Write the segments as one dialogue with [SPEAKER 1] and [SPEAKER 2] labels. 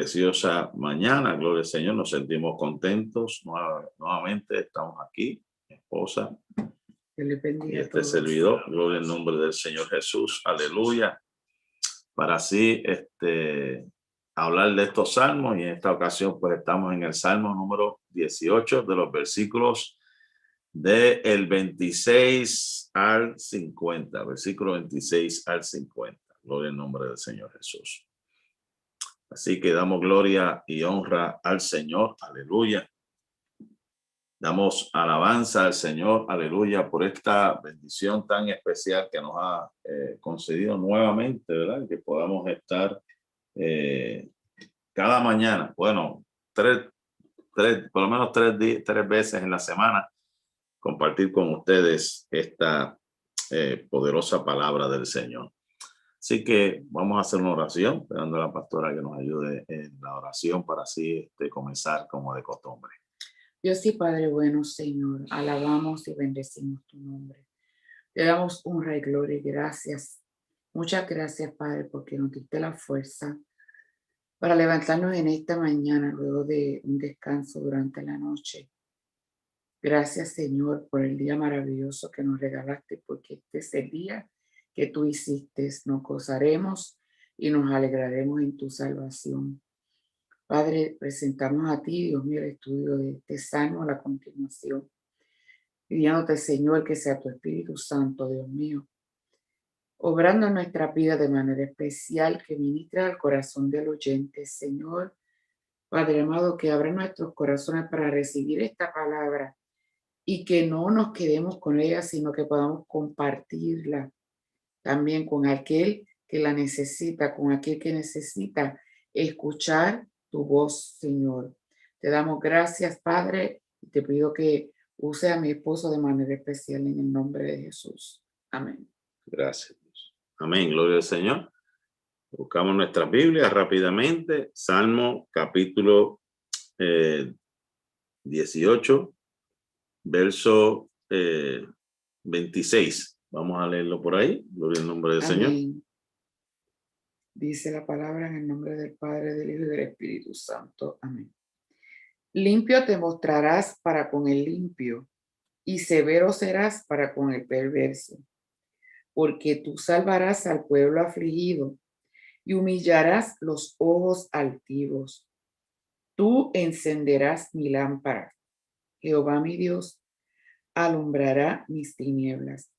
[SPEAKER 1] preciosa mañana, gloria al Señor, nos sentimos contentos. Nuevamente estamos aquí, mi esposa
[SPEAKER 2] Que le
[SPEAKER 1] y
[SPEAKER 2] bendiga a
[SPEAKER 1] este
[SPEAKER 2] todos.
[SPEAKER 1] servidor, gloria al nombre del Señor Jesús, aleluya, para así hablar de estos salmos. Y en esta ocasión pues estamos en el Salmo número 18, de los versículos del 26 al 50, versículo 26 al 50, gloria al nombre del Señor Jesús. Así que damos gloria y honra al Señor, aleluya. Damos alabanza al Señor, aleluya, por esta bendición tan especial que nos ha concedido nuevamente, ¿verdad? Que podamos estar cada mañana, bueno, por lo menos tres veces en la semana, compartir con ustedes esta poderosa palabra del Señor. Así que vamos a hacer una oración, esperando a la pastora que nos ayude en la oración para así comenzar como de costumbre.
[SPEAKER 2] Dios y Padre bueno, Señor, alabamos y bendecimos tu nombre. Te damos honra y gloria y gracias. Muchas gracias, Padre, porque nos diste la fuerza para levantarnos en esta mañana luego de un descanso durante la noche. Gracias, Señor, por el día maravilloso que nos regalaste, porque este es el día que tú hiciste. Nos gozaremos y nos alegraremos en tu salvación. Padre, presentamos a ti, Dios mío, el estudio de este salmo a la continuación, pidiéndote, Señor, que sea tu Espíritu Santo, Dios mío, obrando en nuestra vida de manera especial, que ministre al corazón del oyente, Señor. Padre amado, que abra nuestros corazones para recibir esta palabra y que no nos quedemos con ella, sino que podamos compartirla también con aquel que la necesita, con aquel que necesita escuchar tu voz, Señor. Te damos gracias, Padre, y te pido que use a mi esposo de manera especial en el nombre de Jesús. Amén.
[SPEAKER 1] Gracias, Dios. Amén, gloria al Señor. Buscamos nuestras Biblias rápidamente. Salmo capítulo 18, verso 26. Vamos a leerlo por ahí. Gloria al nombre del Señor.
[SPEAKER 2] Amén. Dice la palabra en el nombre del Padre, del Hijo y del Espíritu Santo. Amén. Limpio te mostrarás para con el limpio, y severo serás para con el perverso, porque tú salvarás al pueblo afligido y humillarás los ojos altivos. Tú encenderás mi lámpara. Jehová mi Dios alumbrará mis tinieblas.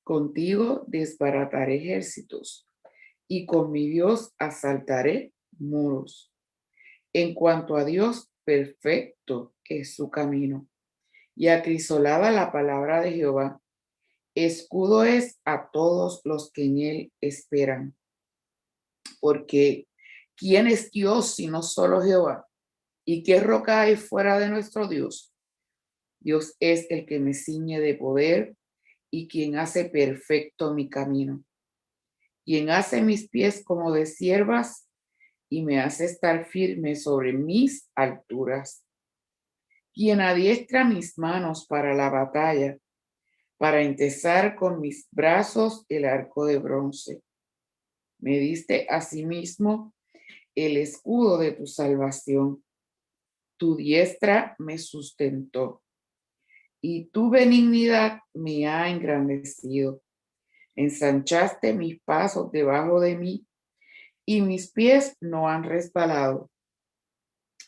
[SPEAKER 2] Contigo desbarataré ejércitos y con mi Dios asaltaré muros. En cuanto a Dios, perfecto es su camino, y acrisolada la palabra de Jehová. Escudo es a todos los que en él esperan. Porque ¿quién es Dios sino solo Jehová? ¿Y qué roca hay fuera de nuestro Dios? Dios es el que me ciñe de poder y quien hace perfecto mi camino, quien hace mis pies como de ciervas y me hace estar firme sobre mis alturas, quien adiestra mis manos para la batalla, para entesar con mis brazos el arco de bronce. Me diste asimismo el escudo de tu salvación. Tu diestra me sustentó y tu benignidad me ha engrandecido. Ensanchaste mis pasos debajo de mí y mis pies no han resbalado.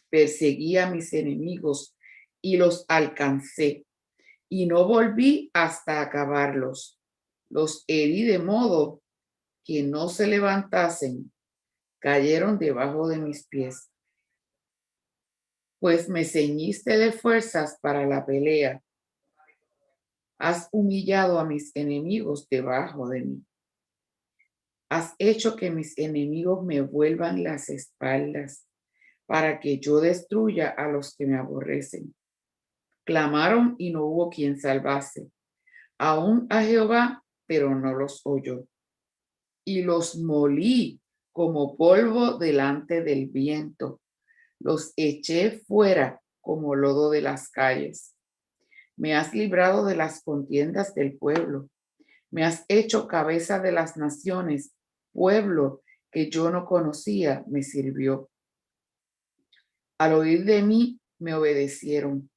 [SPEAKER 2] Perseguí a mis enemigos y los alcancé y no volví hasta acabarlos. Los herí de modo que no se levantasen, cayeron debajo de mis pies. Pues me ceñiste de fuerzas para la pelea. Has humillado a mis enemigos debajo de mí. Has hecho que mis enemigos me vuelvan las espaldas, para que yo destruya a los que me aborrecen. Clamaron y no hubo quien salvase, aún a Jehová, pero no los oyó. Y los molí como polvo delante del viento. Los eché fuera como lodo de las calles. Me has librado de las contiendas del pueblo. Me has hecho cabeza de las naciones. Pueblo que yo no conocía me sirvió. Al oír de mí, me obedecieron.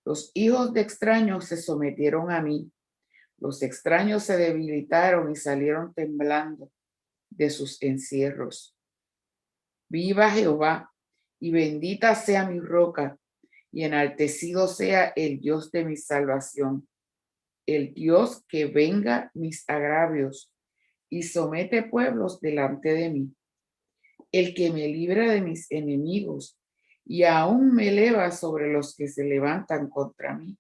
[SPEAKER 2] Los hijos de extraños se sometieron a mí. Los extraños se debilitaron y salieron temblando de sus encierros. Viva Jehová, y bendita sea mi roca, y enaltecido sea el Dios de mi salvación, el Dios que venga mis agravios y somete pueblos delante de mí, el que me libra de mis enemigos y aún me eleva sobre los que se levantan contra mí.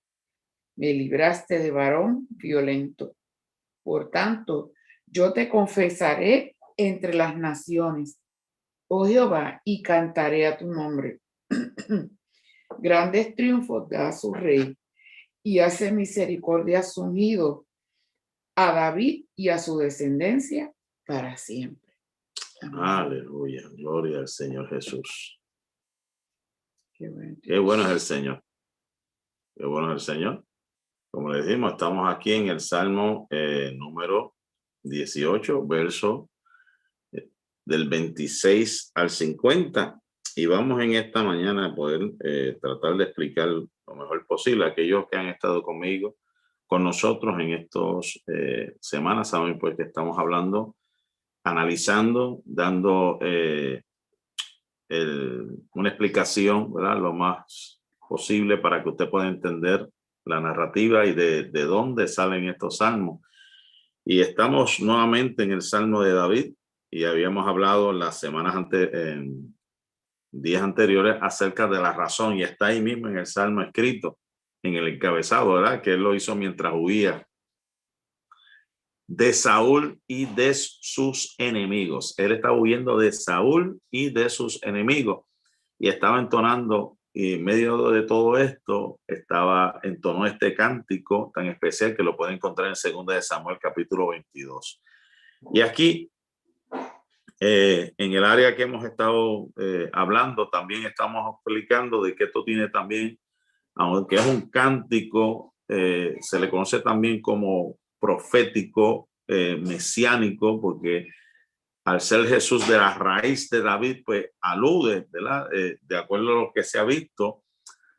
[SPEAKER 2] Me libraste de varón violento. Por tanto, yo te confesaré entre las naciones, oh Jehová, y cantaré a tu nombre. Grandes triunfos da a su rey y hace misericordia a su ungido, a David y a su descendencia para siempre.
[SPEAKER 1] Amén. Aleluya, gloria al Señor Jesús.
[SPEAKER 2] Qué
[SPEAKER 1] bueno es el Señor. Qué bueno es el Señor. Como le dijimos, estamos aquí en el Salmo número 18, verso del 26 al 50. Y vamos en esta mañana a poder tratar de explicar lo mejor posible. Aquellos que han estado conmigo, con nosotros en estas semanas, saben pues que estamos hablando, analizando, dando una explicación, ¿verdad? Lo más posible para que usted pueda entender la narrativa y de dónde salen estos salmos. Y estamos nuevamente en el Salmo de David y habíamos hablado las semanas en días anteriores acerca de la razón, y está ahí mismo en el Salmo escrito, en el encabezado, ¿verdad? Que él lo hizo mientras huía de Saúl y de sus enemigos. Él estaba huyendo de Saúl y de sus enemigos y estaba entonando, y en medio de todo esto entonó este cántico tan especial que lo pueden encontrar en 2 de Samuel capítulo 22. Y aquí en el área que hemos estado hablando, también estamos explicando de que esto tiene también, aunque es un cántico, se le conoce también como profético, mesiánico, porque al ser Jesús de la raíz de David, pues alude, ¿verdad? De acuerdo a lo que se ha visto,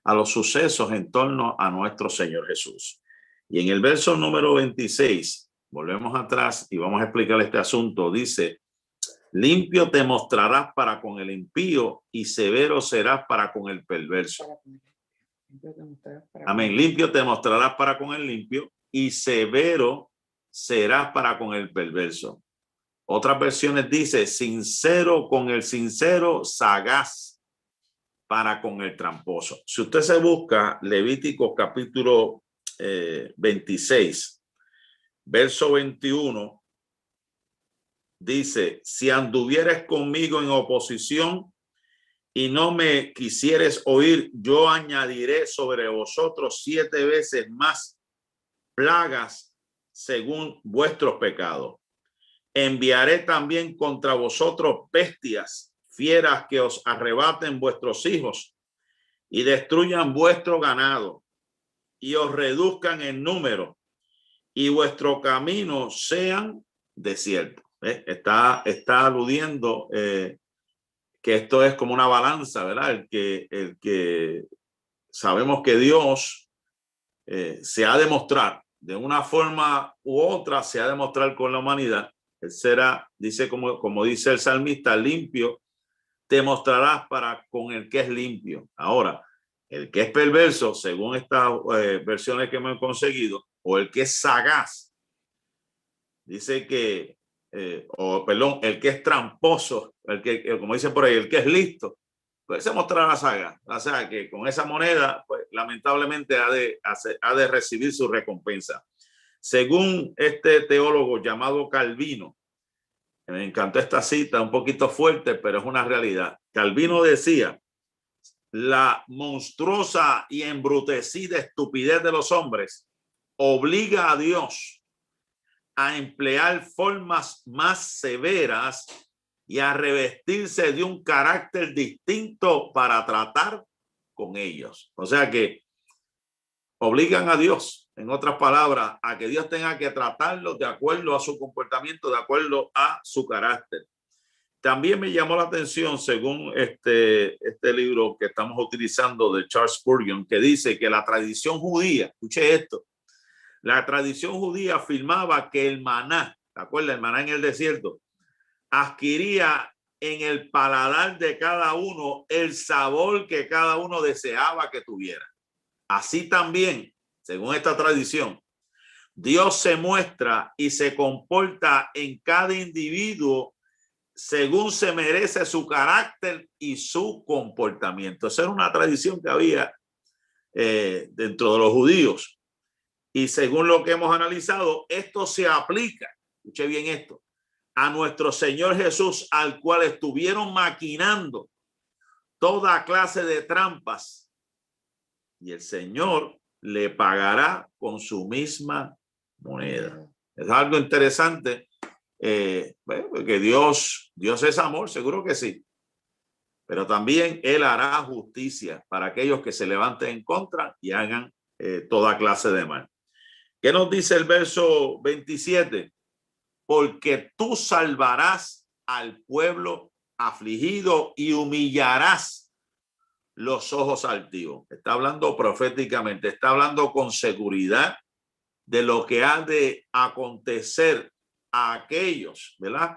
[SPEAKER 1] a los sucesos en torno a nuestro Señor Jesús. Y en el verso número 26, volvemos atrás y vamos a explicar este asunto. Dice: limpio te mostrarás para con el impío y severo serás para con el perverso. Amén. Limpio te mostrarás para con el limpio y severo serás para con el perverso. Otras versiones dice: sincero con el sincero, sagaz para con el tramposo. Si usted se busca Levítico capítulo 26, verso 21, dice: si anduvieres conmigo en oposición y no me quisieres oír, yo añadiré sobre vosotros 7 veces más plagas según vuestros pecados. Enviaré también contra vosotros bestias, fieras que os arrebaten vuestros hijos y destruyan vuestro ganado y os reduzcan en número y vuestro camino sean desiertos. Está aludiendo que esto es como una balanza, ¿verdad? El que sabemos que Dios se ha de mostrar de una forma u otra, se ha de mostrar con la humanidad. Él será, dice como dice el salmista, limpio te mostrarás para con el que es limpio. Ahora, el que es perverso, según estas versiones que me han conseguido, o el que es sagaz, dice que, perdón, el que es tramposo, como dice por ahí, el que es listo, pues se mostrará sagaz. O sea, que con esa moneda, pues lamentablemente ha de recibir su recompensa. Según este teólogo llamado Calvino, me encantó esta cita, un poquito fuerte, pero es una realidad. Calvino decía: la monstruosa y embrutecida estupidez de los hombres obliga a Dios a emplear formas más severas y a revestirse de un carácter distinto para tratar con ellos. O sea que obligan a Dios, en otras palabras, a que Dios tenga que tratarlos de acuerdo a su comportamiento, de acuerdo a su carácter. También me llamó la atención, según este libro que estamos utilizando de Charles Spurgeon, que dice que la tradición judía, escuche esto, la tradición judía afirmaba que el maná, ¿te acuerdas? El maná en el desierto, adquiría en el paladar de cada uno el sabor que cada uno deseaba que tuviera. Así también, según esta tradición, Dios se muestra y se comporta en cada individuo según se merece su carácter y su comportamiento. Esa era una tradición que había dentro de los judíos. Y según lo que hemos analizado, esto se aplica, escuche bien esto, a nuestro Señor Jesús, al cual estuvieron maquinando toda clase de trampas. Y el Señor le pagará con su misma moneda. Es algo interesante. Porque Dios es amor, seguro que sí, pero también Él hará justicia para aquellos que se levanten en contra y hagan toda clase de mal. ¿Qué nos dice el verso 27? Porque tú salvarás al pueblo afligido y humillarás los ojos altivos. Está hablando proféticamente, está hablando con seguridad de lo que ha de acontecer a aquellos, ¿verdad?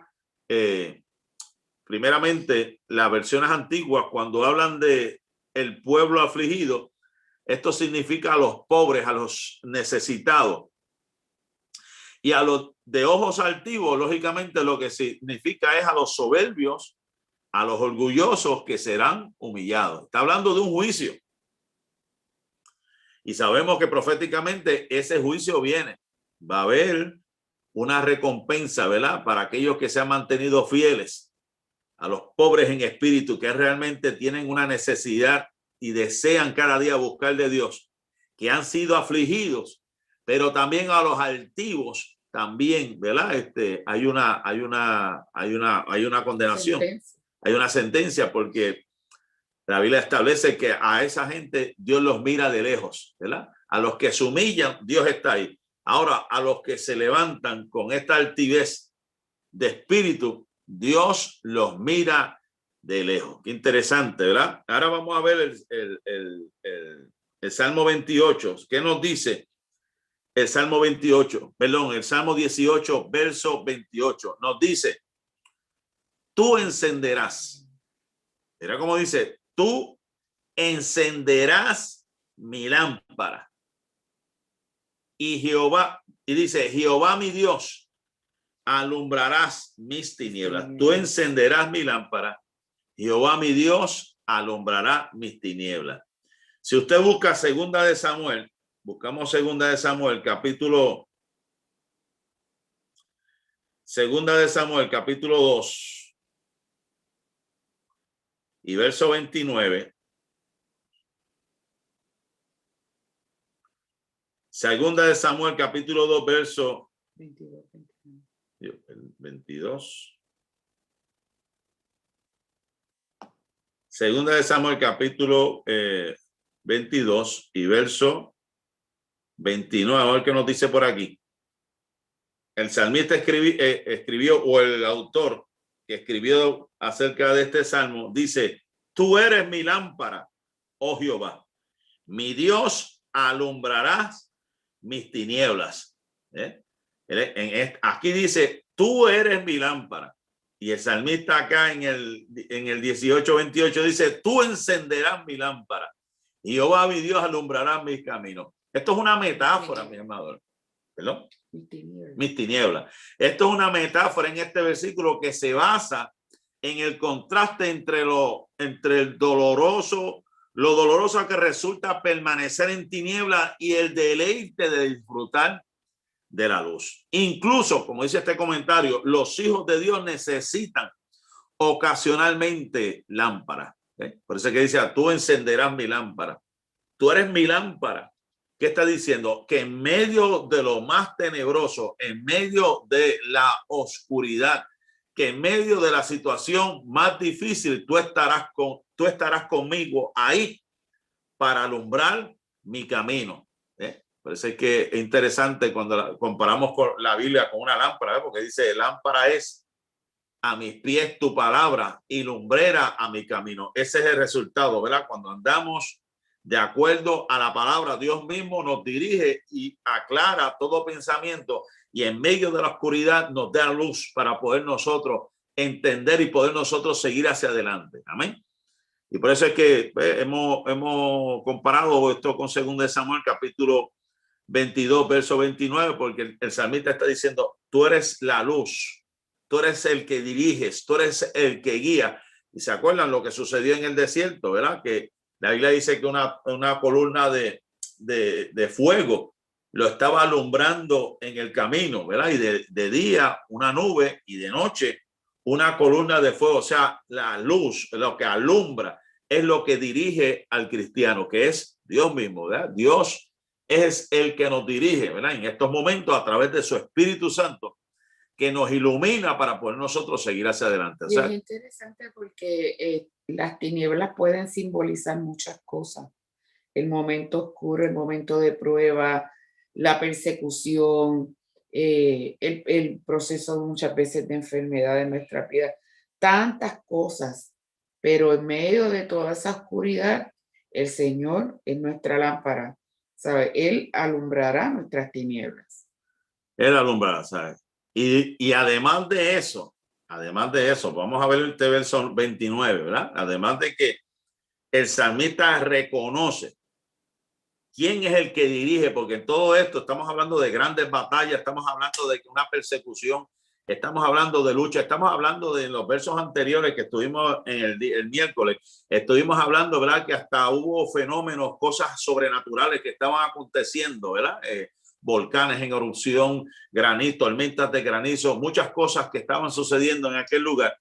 [SPEAKER 1] Primeramente, las versiones antiguas, cuando hablan de el pueblo afligido, esto significa a los pobres, a los necesitados. Y a los de ojos altivos, lógicamente, lo que significa es a los soberbios, a los orgullosos que serán humillados. Está hablando de un juicio. Y sabemos que proféticamente ese juicio viene. Va a haber una recompensa, ¿verdad? Para aquellos que se han mantenido fieles, a los pobres en espíritu, que realmente tienen una necesidad y desean cada día buscar de Dios, que han sido afligidos, pero también a los altivos, también, ¿verdad? Hay una condenación, hay una sentencia, porque la Biblia establece que a esa gente Dios los mira de lejos, ¿verdad? A los que se humillan, Dios está ahí. Ahora, a los que se levantan con esta altivez de espíritu, Dios los mira de lejos. Qué interesante, ¿verdad? Ahora vamos a ver el Salmo 28. ¿Qué nos dice el Salmo 28? Perdón, el Salmo 18, verso 28. Nos dice, tú encenderás. Mira cómo dice, tú encenderás mi lámpara. Y dice, Jehová mi Dios, alumbrarás mis tinieblas. Tú encenderás mi lámpara. Jehová mi Dios alumbrará mis tinieblas. Si usted busca segunda de Samuel, buscamos segunda de Samuel, capítulo 2 y verso 29. Segunda de Samuel, capítulo 2, verso 22. Segunda de Samuel, capítulo 22 y verso 29. A ver qué nos dice por aquí. El salmista escribió, o el autor que escribió acerca de este salmo, dice, tú eres mi lámpara, oh Jehová. Mi Dios alumbrarás mis tinieblas. Aquí dice, tú eres mi lámpara. Y el salmista acá en el 18:28 dice, tú encenderás mi lámpara. Y Jehová mi Dios alumbrará mis caminos. Esto es una metáfora, mi amado. ¿Perdón? Mis tinieblas. Esto es una metáfora en este versículo que se basa en el contraste entre el doloroso, lo doloroso que resulta permanecer en tinieblas y el deleite de disfrutar de la luz. Incluso, como dice este comentario, los hijos de Dios necesitan ocasionalmente lámparas. Por eso es que dice, tú encenderás mi lámpara. Tú eres mi lámpara. ¿Qué está diciendo? Que en medio de lo más tenebroso, en medio de la oscuridad, que en medio de la situación más difícil, tú estarás conmigo ahí para alumbrar mi camino. Parece que es interesante cuando comparamos con la Biblia con una lámpara, porque dice lámpara es a mis pies tu palabra y lumbrera a mi camino. Ese es el resultado, ¿verdad? Cuando andamos de acuerdo a la palabra, Dios mismo nos dirige y aclara todo pensamiento, y en medio de la oscuridad nos da luz para poder nosotros entender y poder nosotros seguir hacia adelante. Amén. Y por eso es que hemos comparado esto con 2 Samuel capítulo 22, verso 29, porque el salmista está diciendo, tú eres la luz, tú eres el que diriges, tú eres el que guía. Y se acuerdan lo que sucedió en el desierto, ¿verdad? Que la Biblia dice que una columna de fuego lo estaba alumbrando en el camino, ¿verdad? Y de día una nube y de noche una columna de fuego. O sea, la luz, lo que alumbra, es lo que dirige al cristiano, que es Dios mismo, ¿verdad? Dios es el que nos dirige, ¿verdad? En estos momentos a través de su Espíritu Santo, que nos ilumina para poder nosotros seguir hacia adelante. O
[SPEAKER 2] Y
[SPEAKER 1] sea,
[SPEAKER 2] es interesante porque las tinieblas pueden simbolizar muchas cosas. El momento oscuro, el momento de prueba, la persecución, el proceso muchas veces de enfermedad en nuestra vida, tantas cosas, pero en medio de toda esa oscuridad, el Señor es nuestra lámpara, ¿sabe? Él alumbrará nuestras tinieblas.
[SPEAKER 1] Él alumbra, ¿sabes? Y además de eso, vamos a ver este verso 29, ¿verdad? Además de que el salmista reconoce quién es el que dirige, porque en todo esto estamos hablando de grandes batallas, estamos hablando de una persecución, estamos hablando de lucha, estamos hablando de los versos anteriores que estuvimos en el miércoles, estuvimos hablando, ¿verdad? Que hasta hubo fenómenos, cosas sobrenaturales que estaban aconteciendo, ¿verdad? Volcanes en erupción, granizo, tormentas de granizo, muchas cosas que estaban sucediendo en aquel lugar.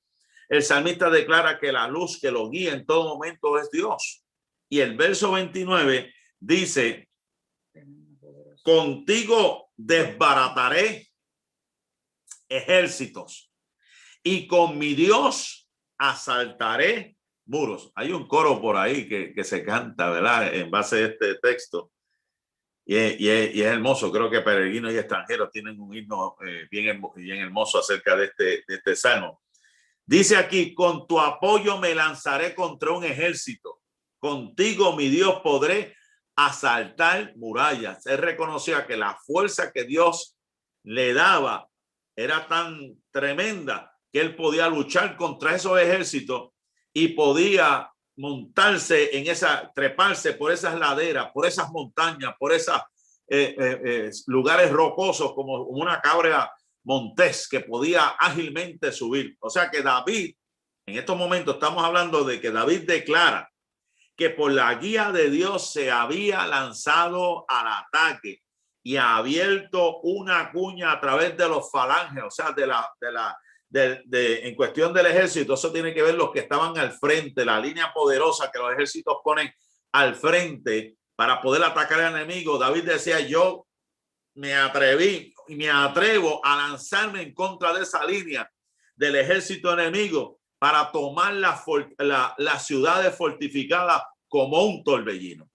[SPEAKER 1] El salmista declara que la luz que lo guía en todo momento es Dios. Y el verso 29 dice, contigo desbarataré ejércitos y con mi Dios asaltaré muros. Hay un coro por ahí que se canta, ¿verdad? En base a este texto. Y es hermoso. Creo que peregrinos y extranjeros tienen un himno bien hermoso acerca de este salmo. Dice aquí, con tu apoyo me lanzaré contra un ejército. Contigo, mi Dios, podré asaltar murallas. Él reconocía que la fuerza que Dios le daba era tan tremenda que él podía luchar contra esos ejércitos y podía montarse en treparse por esas laderas, por esas montañas, por esos lugares rocosos como una cabra montés que podía ágilmente subir. O sea que David, en estos momentos estamos hablando de que David declara que por la guía de Dios se había lanzado al ataque y ha abierto una cuña a través de los falanges, o sea, en cuestión del ejército. Eso tiene que ver los que estaban al frente, la línea poderosa que los ejércitos ponen al frente para poder atacar al enemigo. David decía, yo me atreví y me atrevo a lanzarme en contra de esa línea del ejército enemigo para tomar las ciudades fortificadas como un torbellino.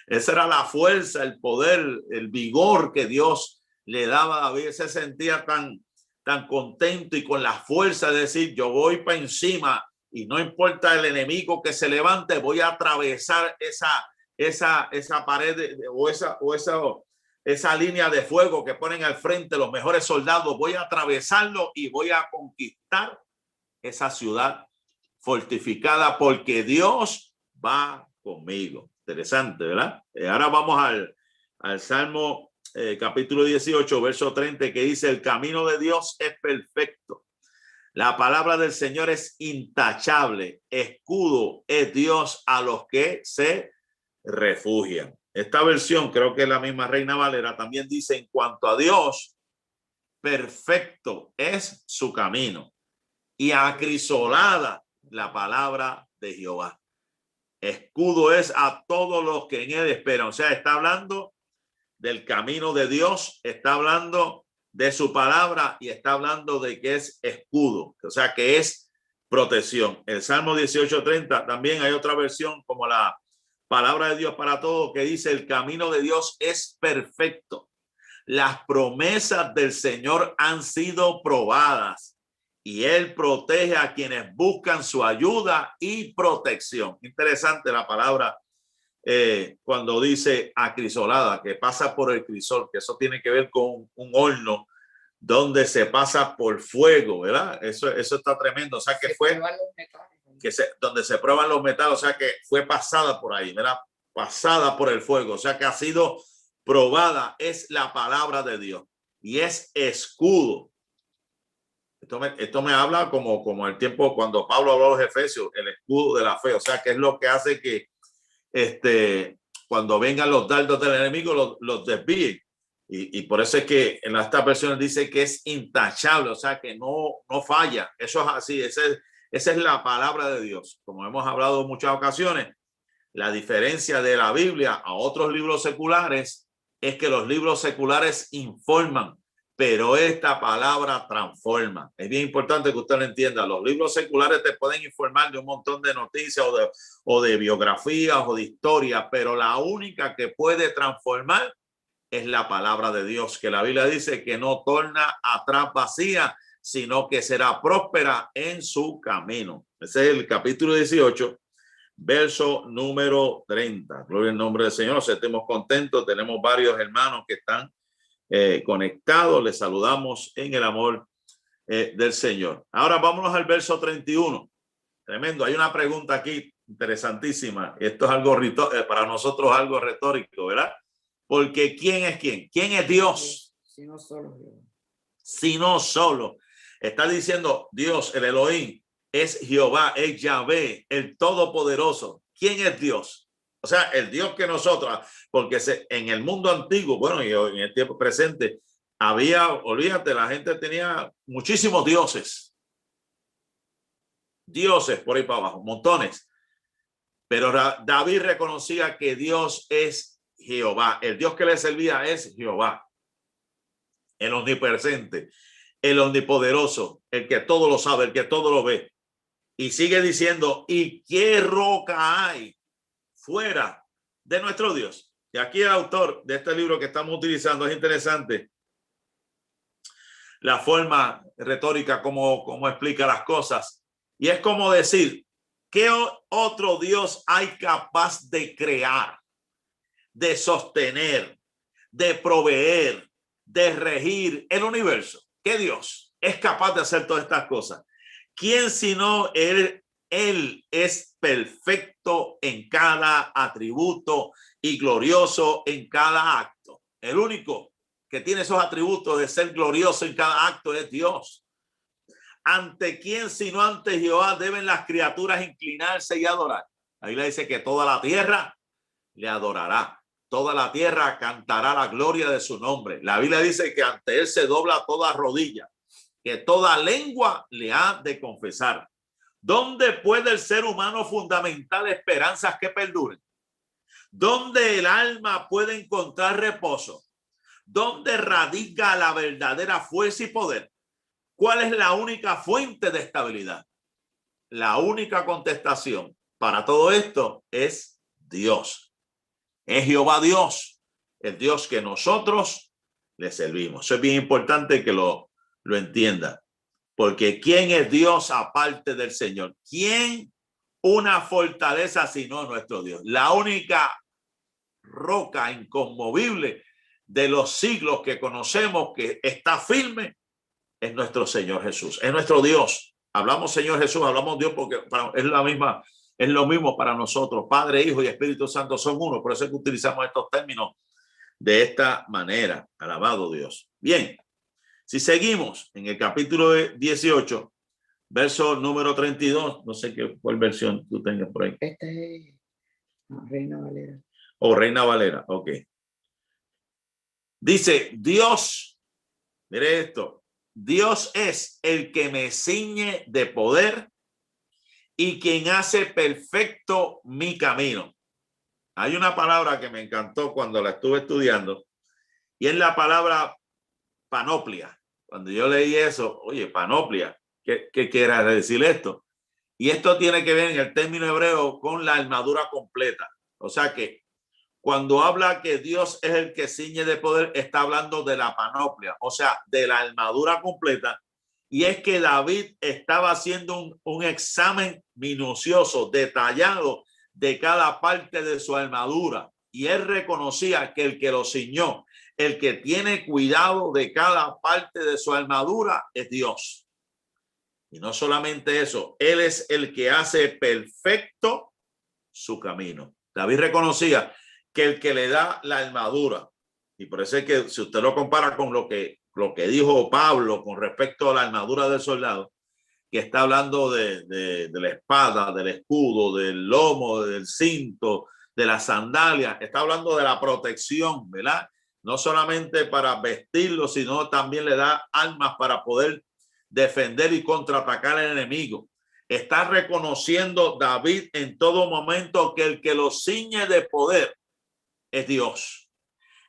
[SPEAKER 1] Esa era la fuerza, el poder, el vigor que Dios le daba a David. Se sentía tan contento y con la fuerza de decir, yo voy para encima y no importa el enemigo que se levante, voy a atravesar esa pared o esa línea de fuego que ponen al frente los mejores soldados. Voy a atravesarlo y voy a conquistar esa ciudad fortificada porque Dios va conmigo. Interesante, ¿verdad? Ahora vamos al Salmo capítulo 18, verso 30, que dice, el camino de Dios es perfecto. La palabra del Señor es intachable. Escudo es Dios a los que se refugian. Esta versión, creo que es la misma Reina Valera, también dice, en cuanto a Dios, perfecto es su camino y acrisolada la palabra de Jehová. Escudo es a todos los que en él esperan. O sea, está hablando del camino de Dios, está hablando de su palabra y está hablando de que es escudo, o sea, que es protección. El Salmo 18:30 también hay otra versión como la palabra de Dios para todos que dice, el camino de Dios es perfecto. Las promesas del Señor han sido probadas y él protege a quienes buscan su ayuda y protección. Interesante la palabra cuando dice acrisolada, que pasa por el crisol, que eso tiene que ver con un horno donde se pasa por fuego, ¿verdad? Eso está tremendo. O sea, que fue donde se prueban los metales, o sea, que fue pasada por ahí, ¿verdad? Pasada por el fuego, o sea, que ha sido probada. Es la palabra de Dios y es escudo. Esto me habla como el tiempo cuando Pablo habló a los Efesios, el escudo de la fe, o sea, que es lo que hace que cuando vengan los dardos del enemigo los desvíen. Y por eso es que en estas versiones dice que es intachable, o sea, que no falla. Eso es así, esa es la palabra de Dios. Como hemos hablado en muchas ocasiones, la diferencia de la Biblia a otros libros seculares es que los libros seculares informan, pero esta palabra transforma. Es bien importante que usted lo entienda. Los libros seculares te pueden informar de un montón de noticias o de biografías o de historias, pero la única que puede transformar es la palabra de Dios, que la Biblia dice que no torna atrás vacía, sino que será próspera en su camino. Ese es el capítulo 18, verso número 30. Gloria al nombre del Señor. Nos sentimos contentos. Tenemos varios hermanos que están conectados. Les saludamos en el amor del Señor. Ahora vámonos al verso 31. Tremendo. Hay una pregunta aquí interesantísima. Esto es algo para nosotros, algo retórico, ¿verdad? Porque ¿quién es quién? ¿Quién es Dios?
[SPEAKER 2] Si no solo Dios.
[SPEAKER 1] Si no solo. Está diciendo Dios, el Elohim, es Jehová, es Yahvé, el Todopoderoso. ¿Quién es Dios? O sea, el Dios que nosotros, porque en el mundo antiguo, bueno, y en el tiempo presente, olvídate, la gente tenía muchísimos dioses. Dioses por ahí para abajo, montones. Pero David reconocía que Dios es Jehová. El Dios que le servía es Jehová. El omnipresente, el omnipoderoso, el que todo lo sabe, el que todo lo ve. Y sigue diciendo, ¿y qué roca hay fuera de nuestro Dios? Y aquí el autor de este libro que estamos utilizando, es interesante la forma retórica como explica las cosas. Y es como decir, ¿qué otro Dios hay capaz de crear, de sostener, de proveer, de regir el universo? ¿Qué Dios es capaz de hacer todas estas cosas? ¿Quién sino él es perfecto en cada atributo y glorioso en cada acto? El único que tiene esos atributos de ser glorioso en cada acto es Dios. ¿Ante quién sino ante Jehová deben las criaturas inclinarse y adorar? Ahí le dice que toda la tierra le adorará. Toda la tierra cantará la gloria de su nombre. La Biblia dice que ante él se dobla toda rodilla, que toda lengua le ha de confesar. ¿Dónde puede el ser humano fundamentar esperanzas que perduren? ¿Dónde el alma puede encontrar reposo? ¿Dónde radica la verdadera fuerza y poder? ¿Cuál es la única fuente de estabilidad? La única contestación para todo esto es Dios. Es Jehová Dios, el Dios que nosotros le servimos. Eso es bien importante que lo entienda. Porque ¿quién es Dios aparte del Señor? ¿Quién una fortaleza sino nuestro Dios? La única roca inconmovible de los siglos que conocemos que está firme es nuestro Señor Jesús, es nuestro Dios. Hablamos Señor Jesús, hablamos Dios porque es lo mismo para nosotros. Padre, Hijo y Espíritu Santo son uno. Por eso es que utilizamos estos términos de esta manera. Alabado Dios. Bien, si seguimos en el capítulo 18, verso número 32, no sé cuál versión tú tengas por ahí.
[SPEAKER 2] Esta es Reina Valera.
[SPEAKER 1] Reina Valera, ok. Dice, Dios, mire esto, Dios es el que me ciñe de poder y quien hace perfecto mi camino. Hay una palabra que me encantó cuando la estuve estudiando y es la palabra panoplia. Cuando yo leí eso, oye, panoplia, ¿qué quiere decir esto? Y esto tiene que ver en el término hebreo con la armadura completa. O sea que cuando habla que Dios es el que ciñe de poder, está hablando de la panoplia, o sea, de la armadura completa. Y es que David estaba haciendo un examen minucioso, detallado de cada parte de su armadura. Y él reconocía que el que lo ciñó, el que tiene cuidado de cada parte de su armadura es Dios. Y no solamente eso, él es el que hace perfecto su camino. David reconocía que el que le da la armadura, y por eso es que si usted lo compara con lo que dijo Pablo con respecto a la armadura del soldado, que está hablando de la espada, del escudo, del lomo, del cinto, de las sandalias, está hablando de la protección, ¿verdad? No solamente para vestirlo, sino también le da armas para poder defender y contraatacar al enemigo. Está reconociendo David en todo momento que el que lo ciñe de poder es Dios.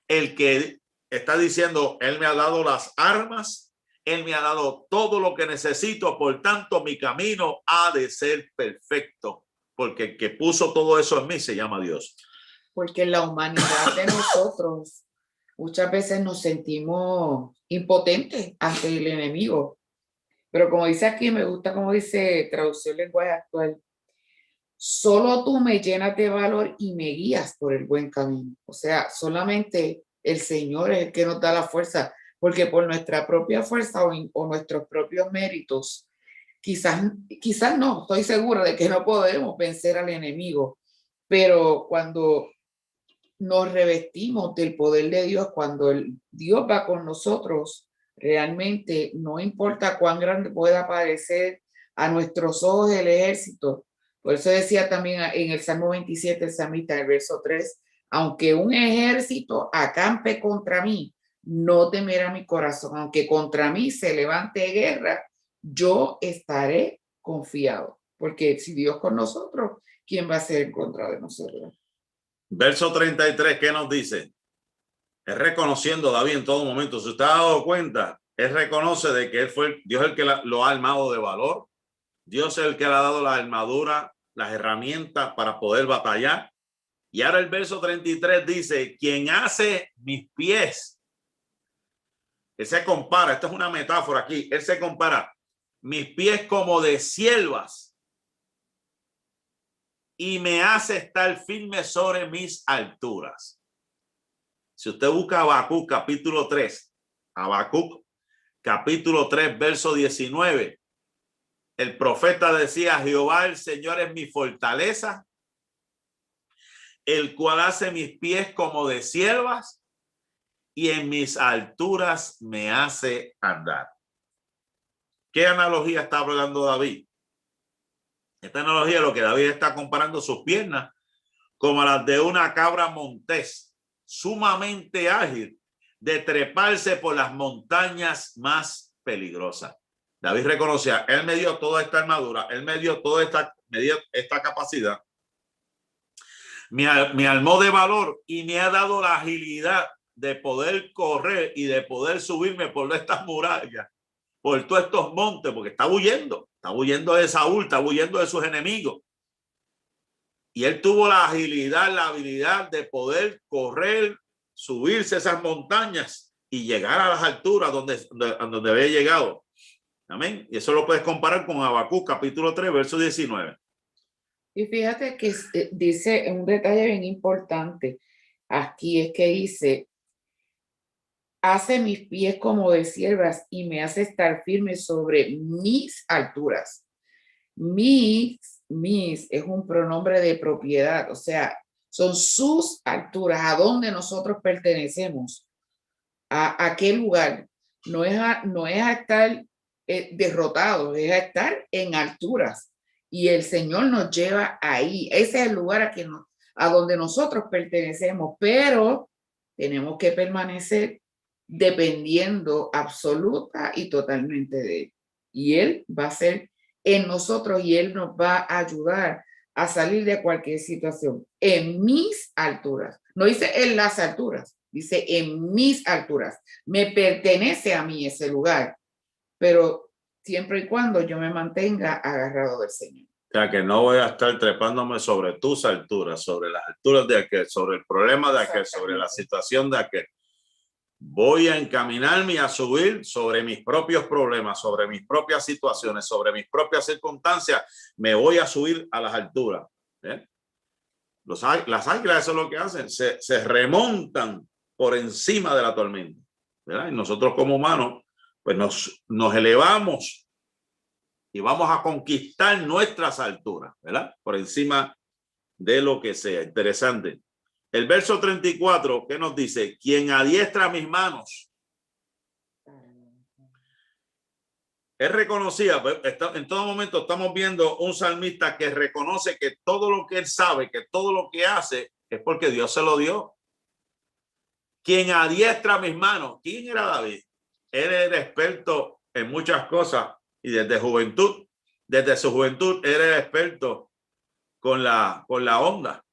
[SPEAKER 1] El que está diciendo, él me ha dado las armas, él me ha dado todo lo que necesito, por tanto mi camino ha de ser perfecto, porque el que puso todo eso en mí se llama Dios.
[SPEAKER 2] Porque la humanidad de nosotros muchas veces nos sentimos impotentes ante el enemigo. Pero como dice aquí, me gusta como dice traducción lenguaje actual, solo tú me llenas de valor y me guías por el buen camino. O sea, solamente el Señor es el que nos da la fuerza, porque por nuestra propia fuerza o nuestros propios méritos, quizás no, estoy segura de que no podemos vencer al enemigo, pero cuando nos revestimos del poder de Dios, cuando Dios va con nosotros, realmente no importa cuán grande pueda parecer a nuestros ojos el ejército. Por eso decía también en el Salmo 27, el salmista, el verso 3, aunque un ejército acampe contra mí, no temerá mi corazón, aunque contra mí se levante guerra, yo estaré confiado, porque si Dios con nosotros, ¿quién va a ser en contra de nosotros?
[SPEAKER 1] Verso 33, ¿qué nos dice? Es reconociendo David en todo momento. Si usted ha dado cuenta, él reconoce de que él fue Dios el que lo ha armado de valor. Dios es el que le ha dado la armadura, las herramientas para poder batallar. Y ahora el verso 33 dice, quien hace mis pies. Él se compara, esto es una metáfora aquí, él se compara mis pies como de siervas y me hace estar firme sobre mis alturas. Si usted busca Habacuc capítulo 3, Habacuc capítulo 3, verso 19, el profeta decía, Jehová el Señor es mi fortaleza, el cual hace mis pies como de siervas y en mis alturas me hace andar. ¿Qué analogía está hablando David? Esta analogía es lo que David está comparando sus piernas como las de una cabra montés, sumamente ágil, de treparse por las montañas más peligrosas. David reconocía, él me dio toda esta armadura, él me dio esta capacidad, me armó de valor y me ha dado la agilidad de poder correr y de poder subirme por estas murallas, por todos estos montes, porque está huyendo de Saúl, está huyendo de sus enemigos. Y él tuvo la agilidad, la habilidad de poder correr, subirse esas montañas y llegar a las alturas donde había llegado. Amén. Y eso lo puedes comparar con Habacuc capítulo 3, verso 19.
[SPEAKER 2] Y fíjate que dice un detalle bien importante. Aquí es que dice, hace mis pies como de siervas y me hace estar firme sobre mis alturas. Mis es un pronombre de propiedad, o sea, son sus alturas, a donde nosotros pertenecemos, a qué lugar. No es a estar derrotados, es a estar en alturas. Y el Señor nos lleva ahí. Ese es el lugar a donde nosotros pertenecemos, pero tenemos que permanecer dependiendo absoluta y totalmente de Él. Y Él va a ser en nosotros y Él nos va a ayudar a salir de cualquier situación en mis alturas. No dice en las alturas, dice en mis alturas. Me pertenece a mí ese lugar, pero siempre y cuando yo me mantenga agarrado del Señor.
[SPEAKER 1] O sea, que no voy a estar trepándome sobre tus alturas, sobre las alturas de aquel, sobre el problema de aquel, sobre la situación de aquel. voy a encaminarme a subir sobre mis propios problemas, sobre mis propias situaciones, sobre mis propias circunstancias. Me voy a subir a las alturas. Las águilas, eso es lo que hacen, se remontan por encima de la tormenta, ¿verdad? Y nosotros como humanos, pues nos elevamos y vamos a conquistar nuestras alturas, ¿verdad? Por encima de lo que sea. Interesante. El verso 34, ¿qué nos dice? Quien adiestra mis manos. Él reconocía, en todo momento estamos viendo un salmista que reconoce que todo lo que él sabe, que todo lo que hace es porque Dios se lo dio. Quien adiestra mis manos. ¿Quién era David? Él era experto en muchas cosas y desde su juventud era experto con la onda.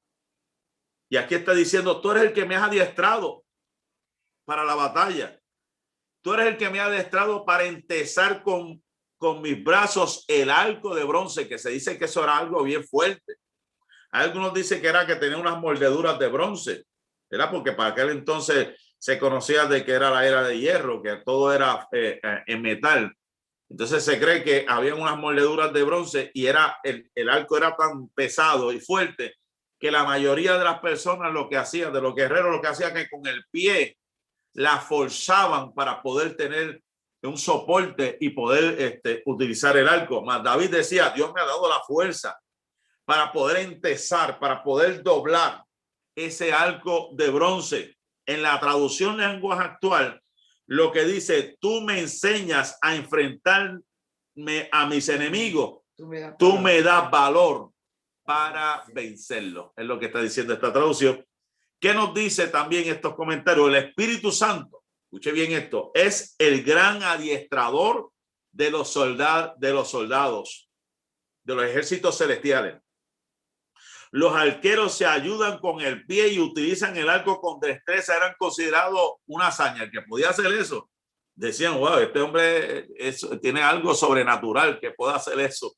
[SPEAKER 1] Y aquí está diciendo, tú eres el que me has adiestrado para la batalla. Tú eres el que me ha adiestrado para entesar con mis brazos el arco de bronce, que se dice que eso era algo bien fuerte. Algunos dicen que era que tenía unas mordeduras de bronce, ¿verdad? Porque para aquel entonces se conocía de que era la era de hierro, que todo era en metal. Entonces se cree que había unas mordeduras de bronce y el arco era tan pesado y fuerte que la mayoría de las personas lo que hacían, de los guerreros, lo que hacían que con el pie la forzaban para poder tener un soporte y poder utilizar el arco. Mas David decía, Dios me ha dado la fuerza para poder entesar, para poder doblar ese arco de bronce. En la traducción de lenguaje actual, lo que dice, tú me enseñas a enfrentarme a mis enemigos, tú me das valor para vencerlo. Es lo que está diciendo esta traducción. ¿Qué nos dice también estos comentarios? El Espíritu Santo, escuche bien esto, es el gran adiestrador de los soldados, de los ejércitos celestiales. Los arqueros se ayudan con el pie y utilizan el arco con destreza. Eran considerados una hazaña. El que podía hacer eso, decían, wow, este hombre tiene algo sobrenatural que pueda hacer eso,